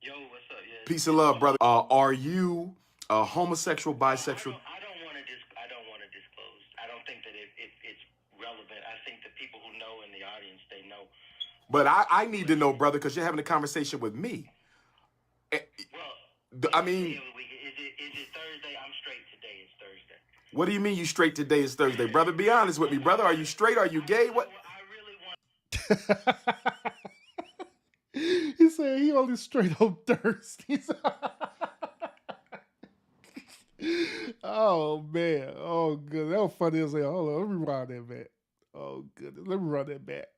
[SPEAKER 6] Yo, what's up? Yeah.
[SPEAKER 3] Peace and love, brother. Are you homosexual, bisexual?
[SPEAKER 6] I don't want to disclose. I don't think that it's relevant. I think the people who know in the audience, they know.
[SPEAKER 3] But I need to know, brother, because you're having a conversation with me.
[SPEAKER 6] Well,
[SPEAKER 3] I mean,
[SPEAKER 6] is it Thursday? I'm straight today. It's Thursday.
[SPEAKER 3] what do you mean you straight today is Thursday, brother? Be honest with me, brother. Are you straight? Are you gay? What?
[SPEAKER 6] I really want.
[SPEAKER 2] He said he only straight up thirsty. Oh man. Oh good. That was funny as hell. Hold on, let me run that back. Oh goodness. Let me run that back.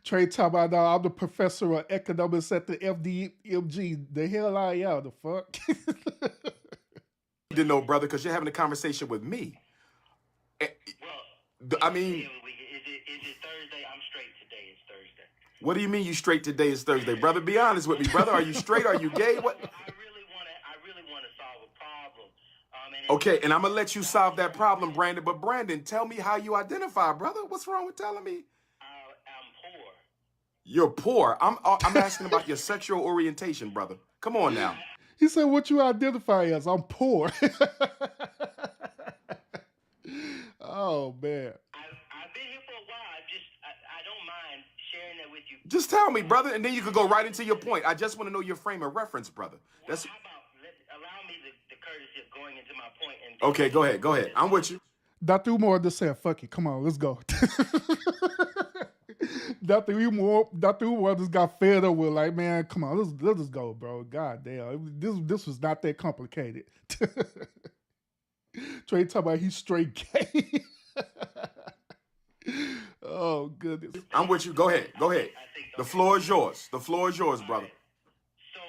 [SPEAKER 2] Trey talking about now I'm the professor of economics at the FDMG. The hell I am, the fuck?
[SPEAKER 3] You didn't know, brother, because you're having a conversation with me.
[SPEAKER 6] Well,
[SPEAKER 3] I mean,
[SPEAKER 6] is it Thursday? I'm straight today. It's Thursday.
[SPEAKER 3] what do you mean you straight today is Thursday, brother? Be honest with me, brother. Are you straight? Are you gay? What?
[SPEAKER 6] I really want to solve a problem.
[SPEAKER 3] Okay, and I'm gonna let you solve that problem, Brandon. But Brandon, tell me how you identify, brother. What's wrong with telling me?
[SPEAKER 6] I'm poor.
[SPEAKER 3] You're poor. I'm asking about your sexual orientation, brother. Come on now.
[SPEAKER 2] He said, "What you identify as? I'm poor." Oh man.
[SPEAKER 6] I've been here for a while. I don't mind sharing that with you.
[SPEAKER 3] Just tell me, brother, and then you could go right into your point. I just want to know your frame of reference, brother. That's
[SPEAKER 6] How about allow me the courtesy of going into my point and
[SPEAKER 3] okay. Go ahead. Go ahead. I'm with you.
[SPEAKER 2] Dr. Umar just said, "Fuck it, come on, let's go." Dr. Umar just got fed up with like, man, come on, let's just go, bro. God damn, this was not that complicated. Trey talking about he's straight gay. Oh goodness.
[SPEAKER 3] I'm with you. Go ahead. Go ahead. The floor is yours. The floor is yours, brother.
[SPEAKER 6] So,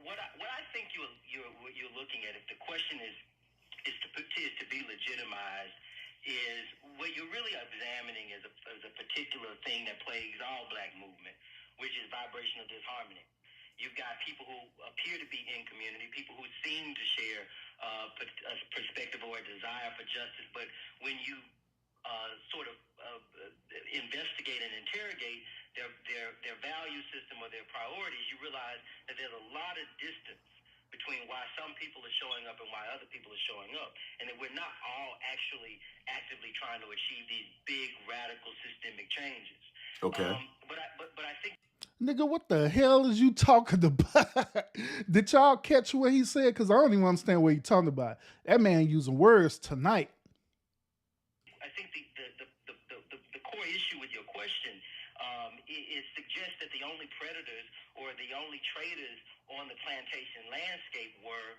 [SPEAKER 6] what I think you're looking at, if the question is to be legitimized, is what you're really examining is a particular thing that plagues all black movement, which is vibrational disharmony. You've got people who appear to be in community, people who seem to share a perspective or a desire for justice, but when you sort of investigate and interrogate their value system or their priorities, you realize that there's a lot of distance between why some people are showing up and why other people are showing up, and that we're not all actually actively trying to achieve these big radical systemic changes.
[SPEAKER 3] Okay.
[SPEAKER 6] But I think.
[SPEAKER 2] Nigga, what the hell is you talking about? Did y'all catch what he said? Because I don't even understand what he's talking about. That man using words tonight.
[SPEAKER 6] I think the core issue with your question is suggest that the only predators or the only traders on the plantation landscape were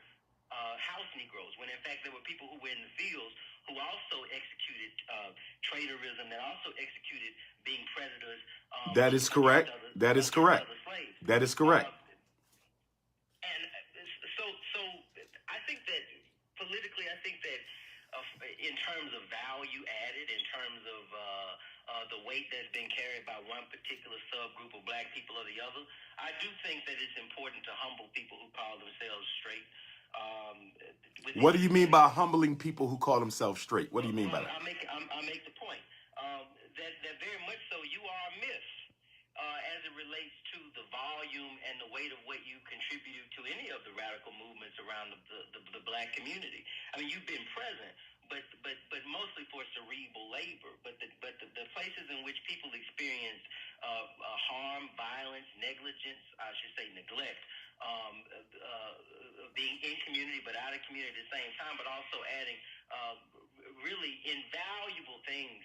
[SPEAKER 6] house Negroes, when in fact there were people who were in the fields who also executed traitorism, that also executed being predators.
[SPEAKER 3] That is correct. That is correct. That is correct.
[SPEAKER 6] And so I think that politically, I think that in terms of value added, in terms of the weight that's been carried by one particular subgroup of black people or the other, I do think that it's important to humble people who call themselves straight.
[SPEAKER 3] What do you mean by humbling people who call themselves straight? What do you mean by that?
[SPEAKER 6] I'll make the point that very much so you are a myth as it relates to the volume and the weight of what you contributed to any of the radical movements around the black community. I mean, you've been present, but mostly for cerebral labor. But the places in which people experience harm, violence, negligence, I should say neglect, being in community but out of community at the same time, but also adding really invaluable things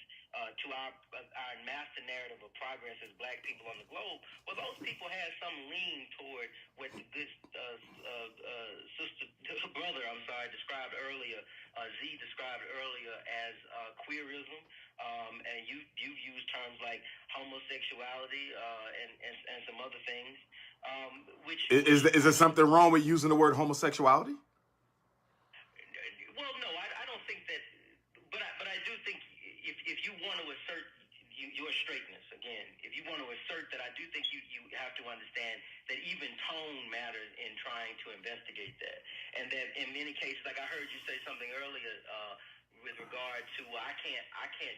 [SPEAKER 6] to our master narrative of progress as black people on the globe, well, those people had some lean toward what this brother, described earlier, Z described earlier as queerism, and you've used terms like homosexuality and some other things,
[SPEAKER 3] Is there something wrong with using the word homosexuality?
[SPEAKER 6] Well, no, I don't think that, but I do think if you want to assert your straightness again, if you want to assert that, I do think you have to understand that even tone matters in trying to investigate that, and that in many cases, like I heard you say something earlier. With regard to I can't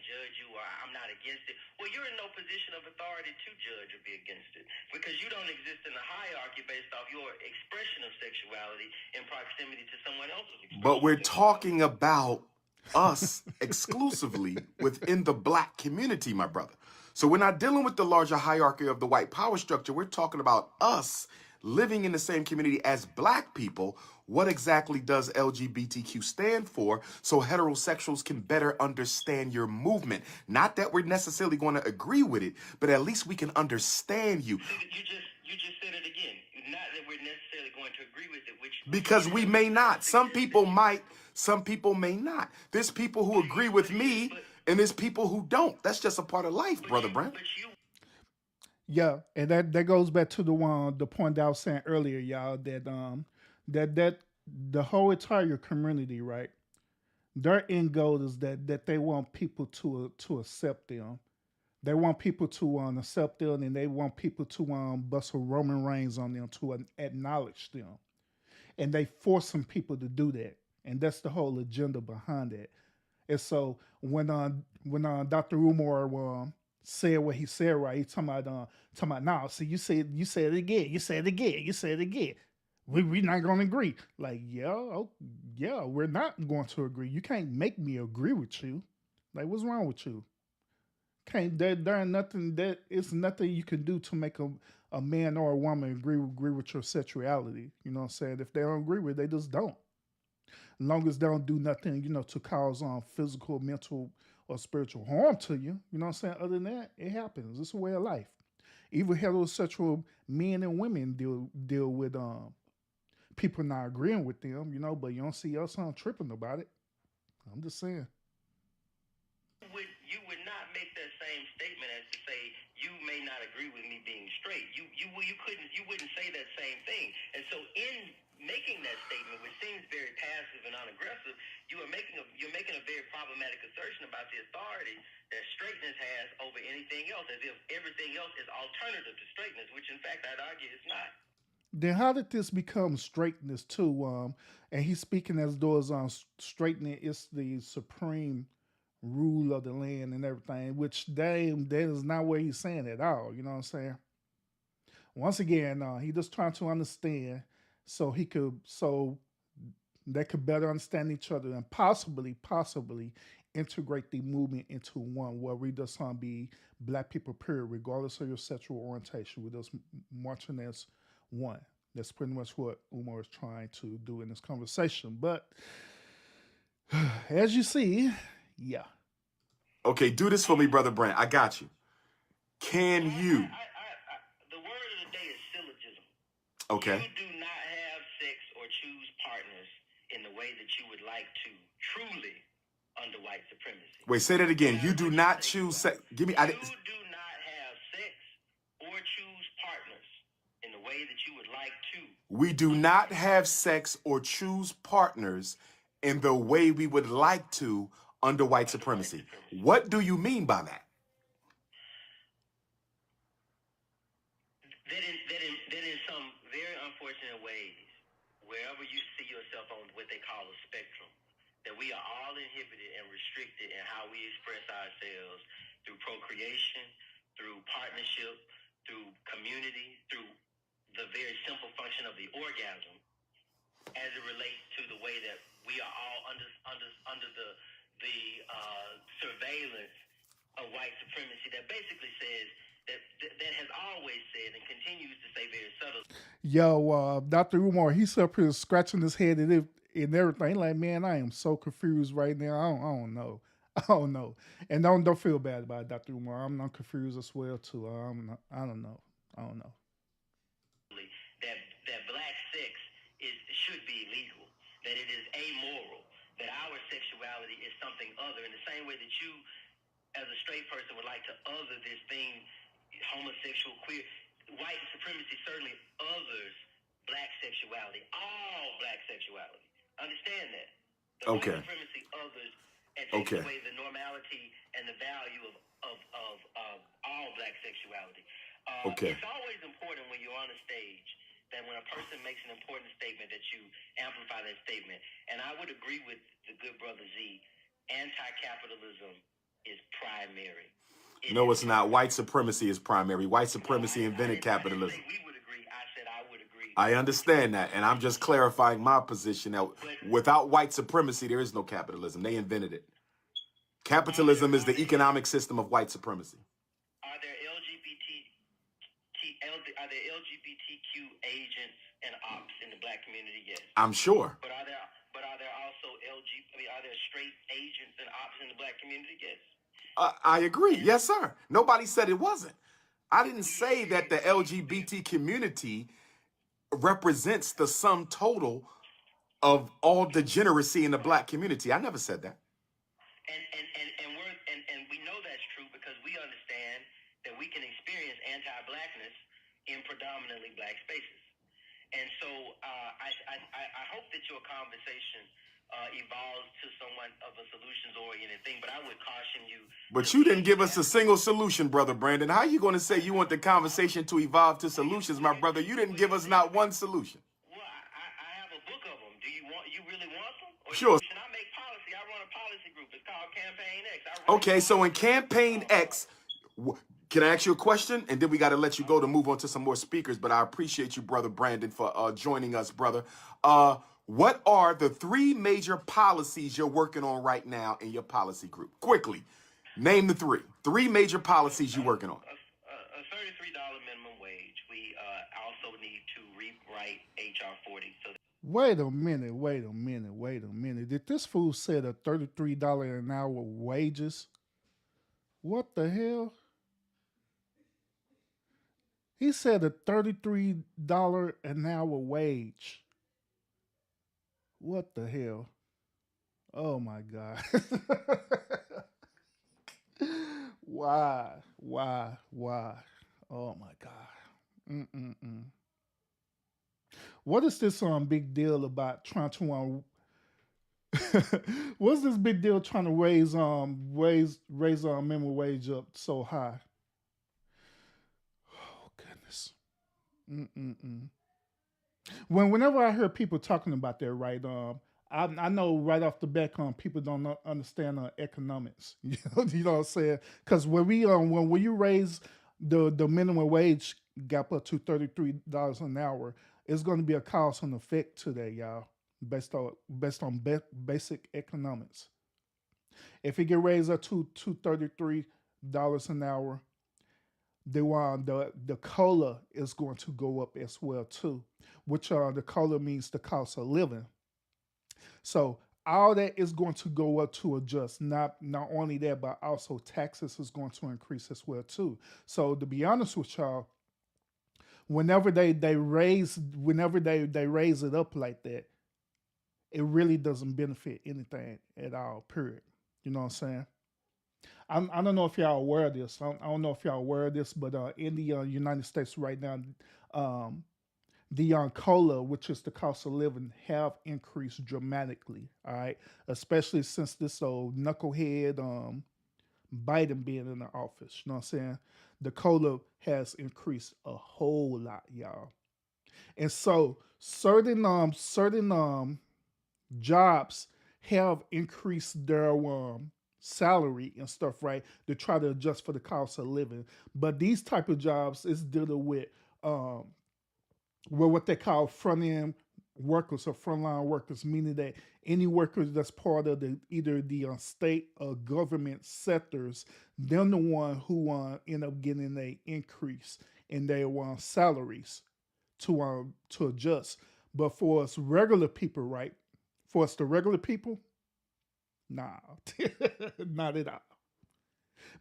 [SPEAKER 6] judge you, or I'm not against it. Well, you're in no position of authority to judge or be against it, because you don't exist in a hierarchy based off your expression of sexuality in proximity to someone else's expression.
[SPEAKER 3] But we're talking about us exclusively within the black community, my brother. So we're not dealing with the larger hierarchy of the white power structure. We're talking about us living in the same community as black people. What exactly does LGBTQ stand for, so heterosexuals can better understand your movement? Not that we're necessarily going to agree with it, but at least we can understand you.
[SPEAKER 6] You just said it again. Not that we're necessarily going to agree with it,
[SPEAKER 3] because we may not. Some people might, some people may not. There's people who agree with me, and there's people who don't. That's just a part of life, Brother Brent.
[SPEAKER 2] Yeah, and that goes back to the point that I was saying earlier, y'all, that the whole entire community, right? Their end goal is that they want people to accept them. They want people to accept them, and they want people to bust a Roman reigns on them, to acknowledge them, and they force some people to do that, and that's the whole agenda behind it. And so when Dr. Umar said what he said, right, he talking about now. See, you said it again. You said it again. You said it again. We're not going to agree. Like, yeah, we're not going to agree. You can't make me agree with you. Like, what's wrong with you? Can't there ain't nothing that it's nothing you can do to make a man or a woman agree with your sexuality. You know what I'm saying? If they don't agree with it, they just don't. As long as they don't do nothing, to cause physical, mental, or spiritual harm to you. You know what I'm saying? Other than that, it happens. It's a way of life. Even heterosexual men and women deal with people not agreeing with them, but you don't see us tripping about it. I'm just saying.
[SPEAKER 6] You would not make that same statement as to say you may not agree with me being straight. You wouldn't say that same thing. And so in making that statement, which seems very passive and unaggressive, you're making a very problematic assertion about the authority that straightness has over anything else, as if everything else is alternative to straightness, which in fact I'd argue it's not.
[SPEAKER 2] Then how did this become straightness too? And he's speaking as though straightening is the supreme rule of the land and everything, which that is not what he's saying at all. You know what I'm saying? Once again, he just trying to understand so they could better understand each other and possibly integrate the movement into one where we just be black people, period, regardless of your sexual orientation. We just marching as one. That's pretty much what Umar is trying to do in this conversation. But as you see, yeah.
[SPEAKER 3] Okay, do this for me, Brother Brent. I got you. Can you?
[SPEAKER 6] The word of the day is syllogism.
[SPEAKER 3] Okay.
[SPEAKER 6] You do not have sex or choose partners in the way that you would like to truly under white supremacy.
[SPEAKER 3] Wait, say that again. You do not choose sex. Give me.
[SPEAKER 6] You do not have sex or choose partners in the way that you would like to.
[SPEAKER 3] We do not have sex or choose partners in the way we would like to under white supremacy. What do you mean by that?
[SPEAKER 6] That in some very unfortunate ways, wherever you see yourself on what they call a spectrum, that we are all inhibited and restricted in how we express ourselves through procreation, through partnership, through community, through the very simple function of the orgasm, as it relates to the way that we are all under the surveillance of white supremacy that basically says that has always said and continues to say very subtly.
[SPEAKER 2] Yo, Dr. Umar, he's up here scratching his head and everything. Like, man, I am so confused right now. I don't know. I don't know, and don't feel bad about it, Dr. Umar. I'm confused as well too. I don't know. I don't know.
[SPEAKER 6] that that black sex should be illegal, that it is amoral, that our sexuality is something other. In the same way that you, as a straight person, would like to other this thing, homosexual, queer, white supremacy certainly others black sexuality, all black sexuality. Understand that. The white
[SPEAKER 3] Okay.
[SPEAKER 6] supremacy others and takes
[SPEAKER 3] Okay.
[SPEAKER 6] away the normality and the value of all black sexuality.
[SPEAKER 3] Okay.
[SPEAKER 6] It's always important when you're on a stage that when a person makes an important statement that you amplify that statement. And I would agree with the good brother Z. Anti-capitalism is primary.
[SPEAKER 3] No, it's not. White supremacy is primary. White supremacy invented
[SPEAKER 6] I didn't
[SPEAKER 3] capitalism.
[SPEAKER 6] say we would agree. I said I would agree.
[SPEAKER 3] I understand that, and I'm just clarifying my position that without white supremacy, there is no capitalism. They invented it. Capitalism is the economic system of white supremacy.
[SPEAKER 6] Are there LGBTQ agents and ops in the black community? Yes.
[SPEAKER 3] I'm sure.
[SPEAKER 6] But are there also are there straight agents and ops in the black community? Yes.
[SPEAKER 3] I agree. Yes, sir. Nobody said it wasn't. I didn't say that the LGBT community represents the sum total of all degeneracy in the black community. I never said that.
[SPEAKER 6] And we know that's true because we understand that we can experience anti-blackness in predominantly black spaces. And so I hope that your conversation evolves to somewhat of a solutions-oriented thing, but I would caution you.
[SPEAKER 3] But you didn't give us a single solution, Brother Brandon. How are you going to say you want the conversation to evolve to solutions, my brother? You didn't give us not one solution.
[SPEAKER 6] Well, I have a book of them. Do you really want them? Or
[SPEAKER 3] Sure.
[SPEAKER 6] Should I make policy? I run a policy group. It's called Campaign X.
[SPEAKER 3] Okay, so in Campaign X, can I ask you a question? And then we got to let you go to move on to some more speakers. But I appreciate you, Brother Brandon, for joining us, brother. What are the 3 major policies you're working on right now in your policy group? Quickly, name the 3. 3 major policies you're working on.
[SPEAKER 6] A $33 minimum wage. We also need to rewrite HR 40. So
[SPEAKER 2] Wait a minute. Did this fool say a $33 an hour wages? What the hell? He said a $33 an hour wage. What the hell? Oh my God. Why? Oh my God. Mm-mm-mm. What is this big deal about trying to what's this big deal trying to raise minimum wage up so high? Oh goodness. Mm-mm-mm. Whenever I hear people talking about that, right, I know right off the bat, people don't understand economics. You know what I'm saying? Because when you raise the minimum wage gap up to $33 an hour, it's going to be a cause and effect to that, y'all, based on basic economics. If it get raised up to $33 an hour, the COLA is going to go up as well too, which the COLA means the cost of living. So all that is going to go up to adjust. Not only that, but also taxes is going to increase as well too. So to be honest with y'all, whenever they raise it up like that, it really doesn't benefit anything at all. Period. You know what I'm saying? I don't know if y'all aware of this. I don't know if y'all aware of this, but in the United States right now, the COLA, which is the cost of living, have increased dramatically. All right, especially since this old knucklehead Biden being in the office. You know what I'm saying? The COLA has increased a whole lot, y'all. And so certain jobs have increased their salary and stuff, right, to try to adjust for the cost of living. But these type of jobs is dealing with what they call front end workers or frontline workers, meaning that any workers that's part of either the state or government sectors, they're the one who end up getting an increase in their salaries to adjust. But for us regular people, right? For us the regular people, Nah, not at all.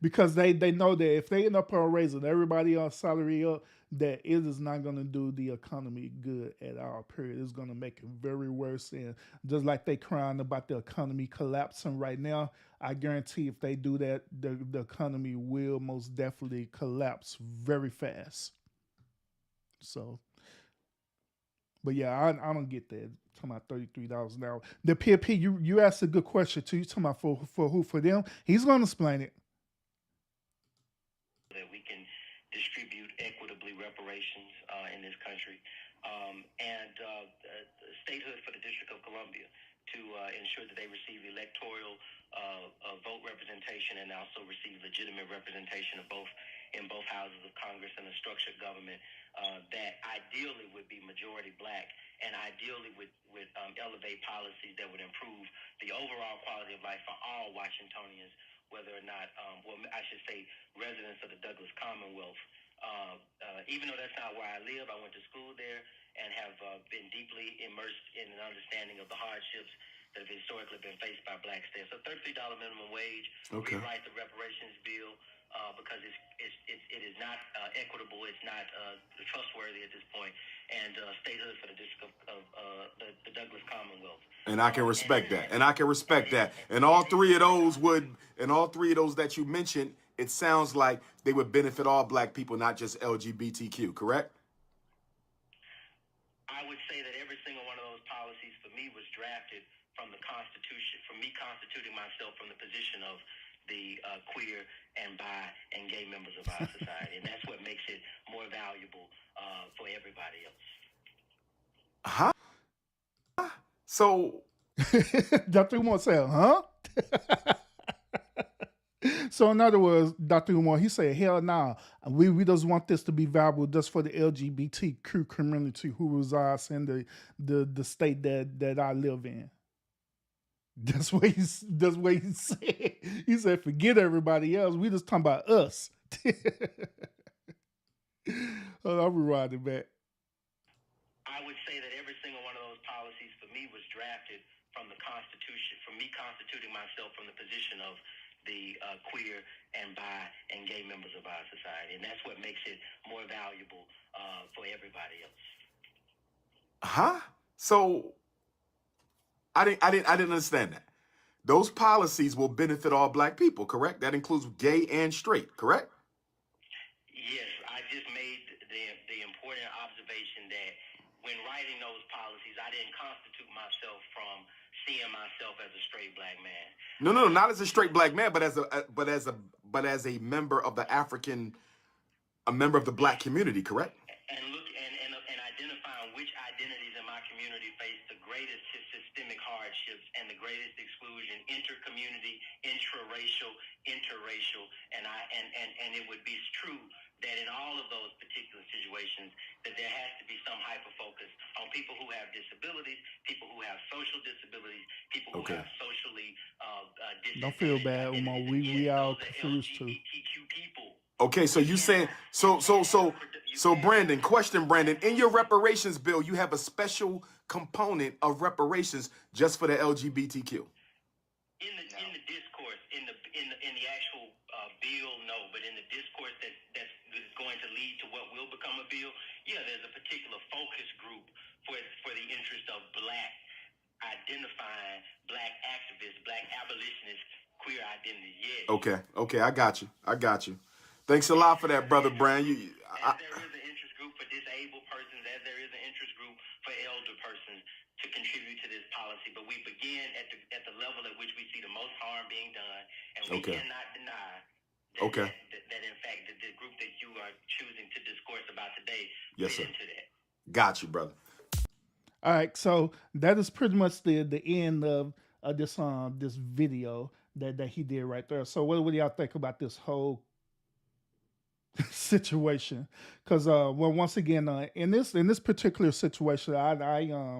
[SPEAKER 2] Because they know that if they end up on raising everybody on salary up, that it is not going to do the economy good at all. Period. It's going to make it very worse. And just like they crying about the economy collapsing right now, I guarantee if they do that, the economy will most definitely collapse very fast. So, but yeah, I don't get that. Talking about $33 an hour. The PFP, you asked a good question too. You talking about for who? For them? He's going to explain it.
[SPEAKER 6] That we can distribute equitably reparations in this country, and statehood for the District of Columbia to ensure that they receive electoral vote representation and also receive legitimate representation of both in both houses of Congress and a structured government that ideally would be majority black and ideally would elevate policies that would improve the overall quality of life for all Washingtonians, whether or not, well, I should say residents of the Douglas Commonwealth. Even though that's not where I live, I went to school there and have been deeply immersed in an understanding of the hardships that have historically been faced by blacks there. So $33 minimum wage, rewrite the reparations bill, because it is not equitable, it's not trustworthy at this point, and statehood for the District of the Douglas Commonwealth.
[SPEAKER 3] And I can respect that. And I can respect that. And all three of those that you mentioned, it sounds like they would benefit all black people, not just LGBTQ, correct?
[SPEAKER 6] I would say that every single one of those policies for me was drafted from the Constitution, from me constituting myself from the position of the queer and bi and gay members of our society. And that's what makes it more valuable for everybody else.
[SPEAKER 3] Huh? So
[SPEAKER 2] Dr. Umar said, huh? So in other words, Dr. Umar, he said, hell nah. We just want this to be valuable just for the LGBTQ community who resides in the state that I live in. That's what he said. He said, forget everybody else. We just talking about us. I'll rewind it back.
[SPEAKER 6] I would say that every single one of those policies for me was drafted from the Constitution, from me constituting myself from the position of the queer and bi and gay members of our society. And that's what makes it more valuable for everybody else.
[SPEAKER 3] Huh? So I didn't understand that. Those policies will benefit all black people, correct? That includes gay and straight, correct?
[SPEAKER 6] Yes, I just made the important observation that when writing those policies, I didn't constitute myself from seeing myself as a straight black man.
[SPEAKER 3] No, not as a straight black man, but as a member of the member of the black community, correct?
[SPEAKER 6] And identifying which identities in my community face the greatest systemic hardships and the greatest exclusion, intercommunity, intraracial, interracial, and it would be true that in all of those particular situations that there has to be some hyper focus on people who have disabilities, people who have social disabilities, people who have socially
[SPEAKER 2] don't feel bad, Umar. We all confused too.
[SPEAKER 6] LGBTQ people.
[SPEAKER 3] Okay, so you saying so Brandon, question Brandon, in your reparations bill, you have a special component of reparations just for the LGBTQ.
[SPEAKER 6] In the discourse, in the actual bill, no, but in the discourse that's going to lead to what will become a bill, yeah, there's a particular focus group for the interest of black identifying, black activists, black abolitionists, queer identity. Yeah.
[SPEAKER 3] Okay, I got you. Thanks a lot for that, Brother Brand.
[SPEAKER 6] There is an interest group for disabled persons, as there is an interest group for elder persons to contribute to this policy. But we begin at the level at which we see the most harm being done, and we cannot deny that in fact the group that you are choosing to discourse about today fit into that.
[SPEAKER 3] Got you, brother.
[SPEAKER 2] All right, so that is pretty much the end of this video that he did right there. So what do y'all think about this whole situation? Because well, once again, in this particular situation, I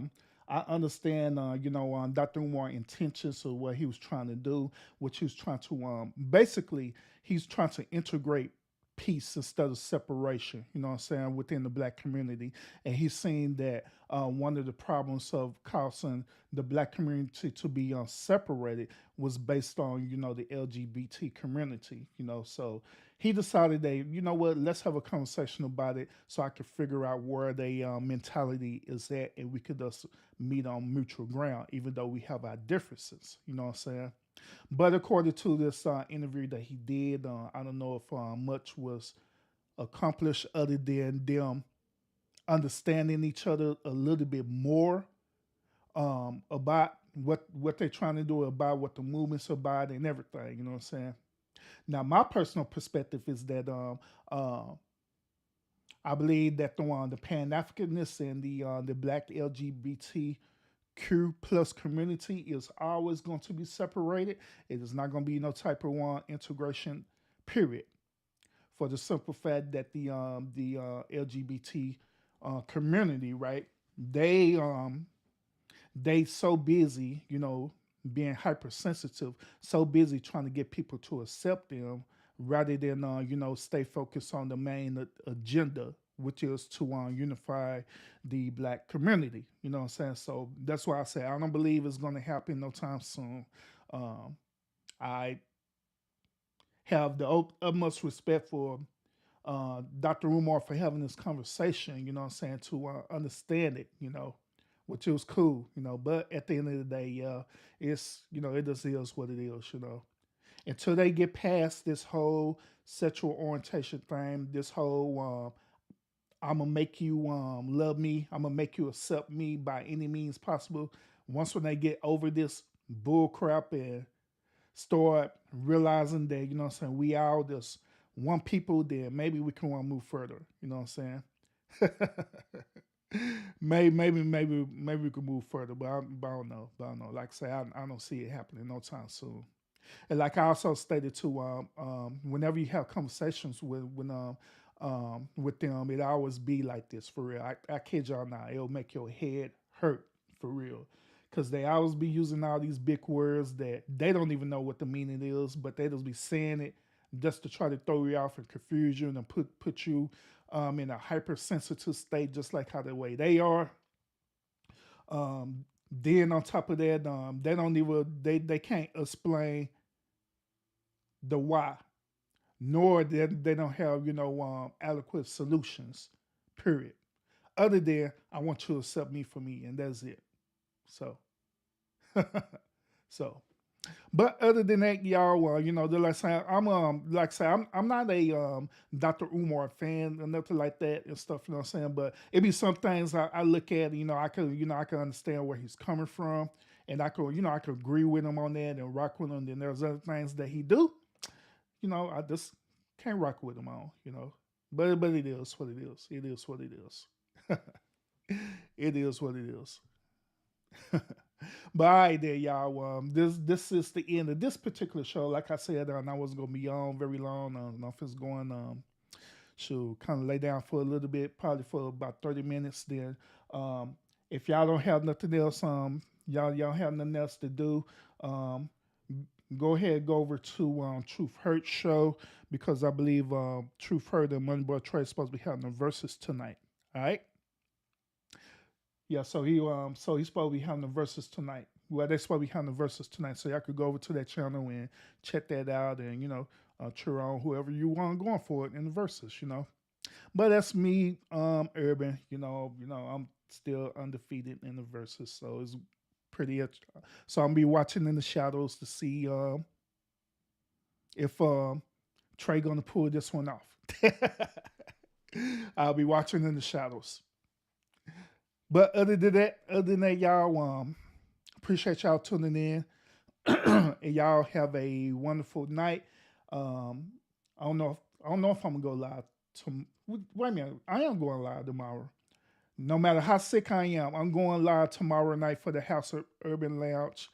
[SPEAKER 2] understand Dr. Umar intentions of what he was trying to do, which he was trying to basically he's trying to integrate peace instead of separation, you know what I'm saying, within the black community. And he's saying that one of the problems of causing the black community to be separated was based on, the LGBT community, So he decided that, you know what, let's have a conversation about it so I could figure out where their mentality is at and we could just meet on mutual ground, even though we have our differences, you know what I'm saying? But according to this interview that he did, I don't know if much was accomplished other than them understanding each other a little bit more about what they're trying to do, about what the movement's about, and everything. You know what I'm saying? Now, my personal perspective is that I believe that the Pan Africanness and the Black LGBTQ plus community is always going to be separated. It is not going to be no type of one integration. Period. For the simple fact that the LGBT community, right? They so busy, being hypersensitive, so busy trying to get people to accept them rather than stay focused on the main agenda, which is to unify the black community. You know what I'm saying? So that's why I say I don't believe it's going to happen no time soon. I have the utmost respect for Dr. Umar for having this conversation, you know what I'm saying, to understand it, which was cool, but at the end of the day, it's, it just is what it is. Until they get past this whole sexual orientation thing, this whole I'm going to make you love me, I'm going to make you accept me by any means possible. Once when they get over this bull crap and start realizing that, you know what I'm saying, we all just one people, then maybe we can move further. You know what I'm saying? maybe we can move further, but I don't know. Like I say, I don't see it happening no time soon. And like I also stated too, whenever you have conversations with them, it always be like this for real. I kid y'all not, it'll make your head hurt for real. Because they always be using all these big words that they don't even know what the meaning is, but they just be saying it just to try to throw you off and confuse you and put you in a hypersensitive state, just like how the way they are. Then on top of that, they don't even they can't explain the why, nor they don't have adequate solutions. Period. Other than I want you to accept me for me, and that's it. So, so. But other than that, y'all, well, like I say, I'm not a Dr. Umar fan or nothing like that and stuff. You know what I'm saying? But it be some things I look at. I can understand where he's coming from, and I can agree with him on that and rock with him. Then there's other things that he do. I just can't rock with him on. But it is what it is. It is what it is. It is what it is. But all right, there, y'all. This is the end of this particular show. Like I said, I wasn't gonna be on very long. I don't know if it's going. Should kind of lay down for a little bit, probably for about 30 minutes. Then, if y'all don't have nothing else, y'all have nothing else to do, go ahead, go over to Truth Hurt show because I believe Truth Hurt and Moneyboy Trey is supposed to be having the verses tonight. All right. Yeah, so he's supposed to be having the verses tonight. Well, they're supposed to be having the verses tonight, so y'all could go over to that channel and check that out, and cheer on whoever you want going for it in the verses. But that's me, Urban. I'm still undefeated in the verses, so it's pretty. So I'm be watching in the shadows to see if Trey gonna pull this one off. I'll be watching in the shadows. But other than that, y'all, appreciate y'all tuning in, and y'all have a wonderful night. I don't know if I'm gonna go live. Wait a minute, I am going live tomorrow. No matter how sick I am, I'm going live tomorrow night for the House of Urban Lounge.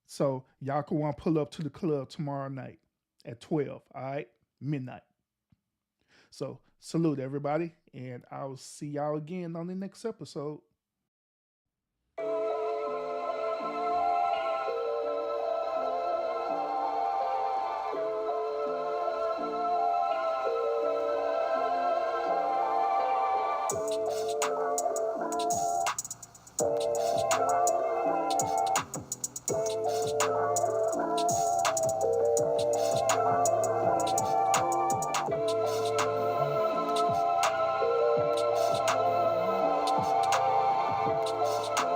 [SPEAKER 2] So y'all can want to pull up to the club tomorrow night at 12. All right, midnight. So salute everybody, and I'll see y'all again on the next episode.
[SPEAKER 1] Let's go.